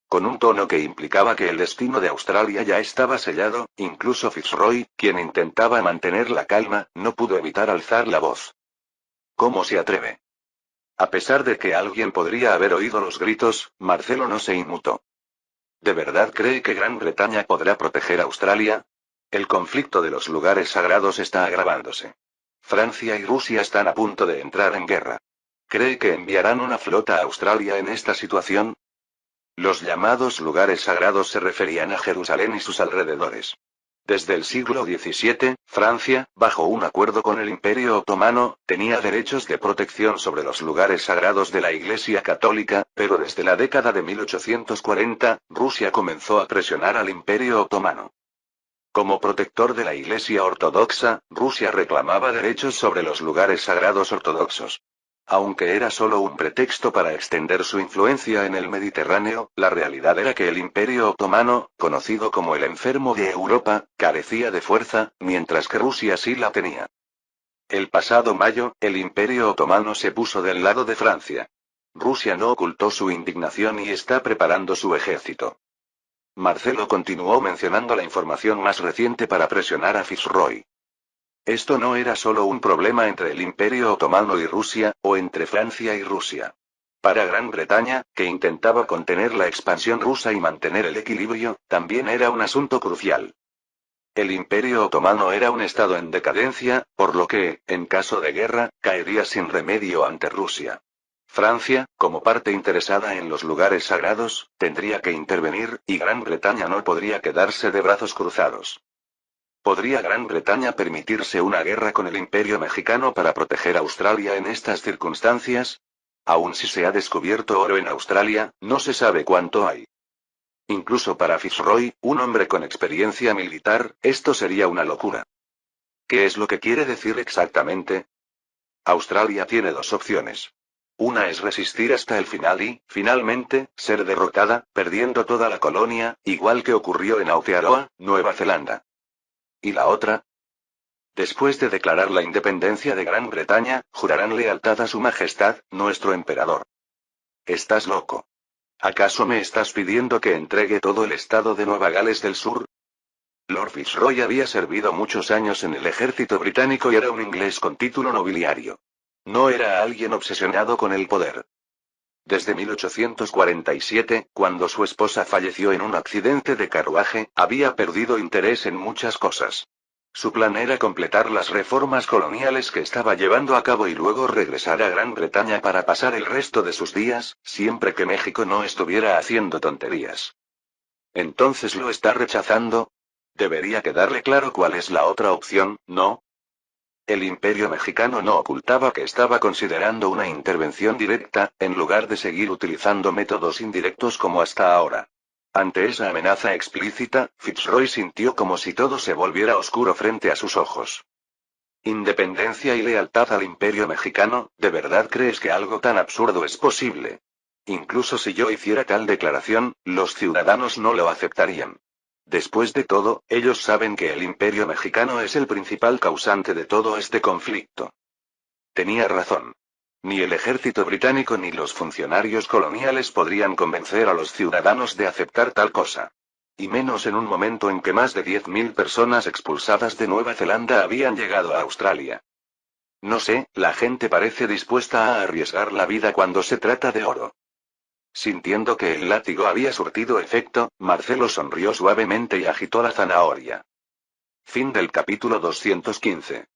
Con un tono que implicaba que el destino de Australia ya estaba sellado, incluso Fitzroy, quien intentaba mantener la calma, no pudo evitar alzar la voz. ¿Cómo se atreve? A pesar de que alguien podría haber oído los gritos, Marcelo no se inmutó. ¿De verdad cree que Gran Bretaña podrá proteger a Australia? El conflicto de los lugares sagrados está agravándose. Francia y Rusia están a punto de entrar en guerra. ¿Cree que enviarán una flota a Australia en esta situación? Los llamados lugares sagrados se referían a Jerusalén y sus alrededores. Desde el siglo XVII, Francia, bajo un acuerdo con el Imperio Otomano, tenía derechos de protección sobre los lugares sagrados de la Iglesia Católica, pero desde la década de 1840, Rusia comenzó a presionar al Imperio Otomano. Como protector de la Iglesia Ortodoxa, Rusia reclamaba derechos sobre los lugares sagrados ortodoxos. Aunque era solo un pretexto para extender su influencia en el Mediterráneo, la realidad era que el Imperio Otomano, conocido como el enfermo de Europa, carecía de fuerza, mientras que Rusia sí la tenía. El pasado mayo, el Imperio Otomano se puso del lado de Francia. Rusia no ocultó su indignación y está preparando su ejército. Marcelo continuó mencionando la información más reciente para presionar a Fitzroy. Esto no era solo un problema entre el Imperio Otomano y Rusia, o entre Francia y Rusia. Para Gran Bretaña, que intentaba contener la expansión rusa y mantener el equilibrio, también era un asunto crucial. El Imperio Otomano era un estado en decadencia, por lo que, en caso de guerra, caería sin remedio ante Rusia. Francia, como parte interesada en los lugares sagrados, tendría que intervenir, y Gran Bretaña no podría quedarse de brazos cruzados. ¿Podría Gran Bretaña permitirse una guerra con el Imperio Mexicano para proteger a Australia en estas circunstancias? Aun si se ha descubierto oro en Australia, no se sabe cuánto hay. Incluso para Fitzroy, un hombre con experiencia militar, esto sería una locura. ¿Qué es lo que quiere decir exactamente? Australia tiene dos opciones. Una es resistir hasta el final y, finalmente, ser derrotada, perdiendo toda la colonia, igual que ocurrió en Aotearoa, Nueva Zelanda. ¿Y la otra? Después de declarar la independencia de Gran Bretaña, jurarán lealtad a su majestad, nuestro emperador. ¿Estás loco? ¿Acaso me estás pidiendo que entregue todo el estado de Nueva Gales del Sur? Lord Fitzroy había servido muchos años en el ejército británico y era un inglés con título nobiliario. No era alguien obsesionado con el poder. Desde 1847, cuando su esposa falleció en un accidente de carruaje, había perdido interés en muchas cosas. Su plan era completar las reformas coloniales que estaba llevando a cabo y luego regresar a Gran Bretaña para pasar el resto de sus días, siempre que México no estuviera haciendo tonterías. ¿Entonces lo está rechazando? Debería quedarle claro cuál es la otra opción, ¿no? El Imperio Mexicano no ocultaba que estaba considerando una intervención directa, en lugar de seguir utilizando métodos indirectos como hasta ahora. Ante esa amenaza explícita, Fitzroy sintió como si todo se volviera oscuro frente a sus ojos. Independencia y lealtad al Imperio Mexicano, ¿de verdad crees que algo tan absurdo es posible? Incluso si yo hiciera tal declaración, los ciudadanos no lo aceptarían. Después de todo, ellos saben que el Imperio Mexicano es el principal causante de todo este conflicto. Tenía razón. Ni el ejército británico ni los funcionarios coloniales podrían convencer a los ciudadanos de aceptar tal cosa. Y menos en un momento en que más de 10.000 personas expulsadas de Nueva Zelanda habían llegado a Australia. No sé, la gente parece dispuesta a arriesgar la vida cuando se trata de oro. Sintiendo que el látigo había surtido efecto, Marcelo sonrió suavemente y agitó la zanahoria. Fin del capítulo 215.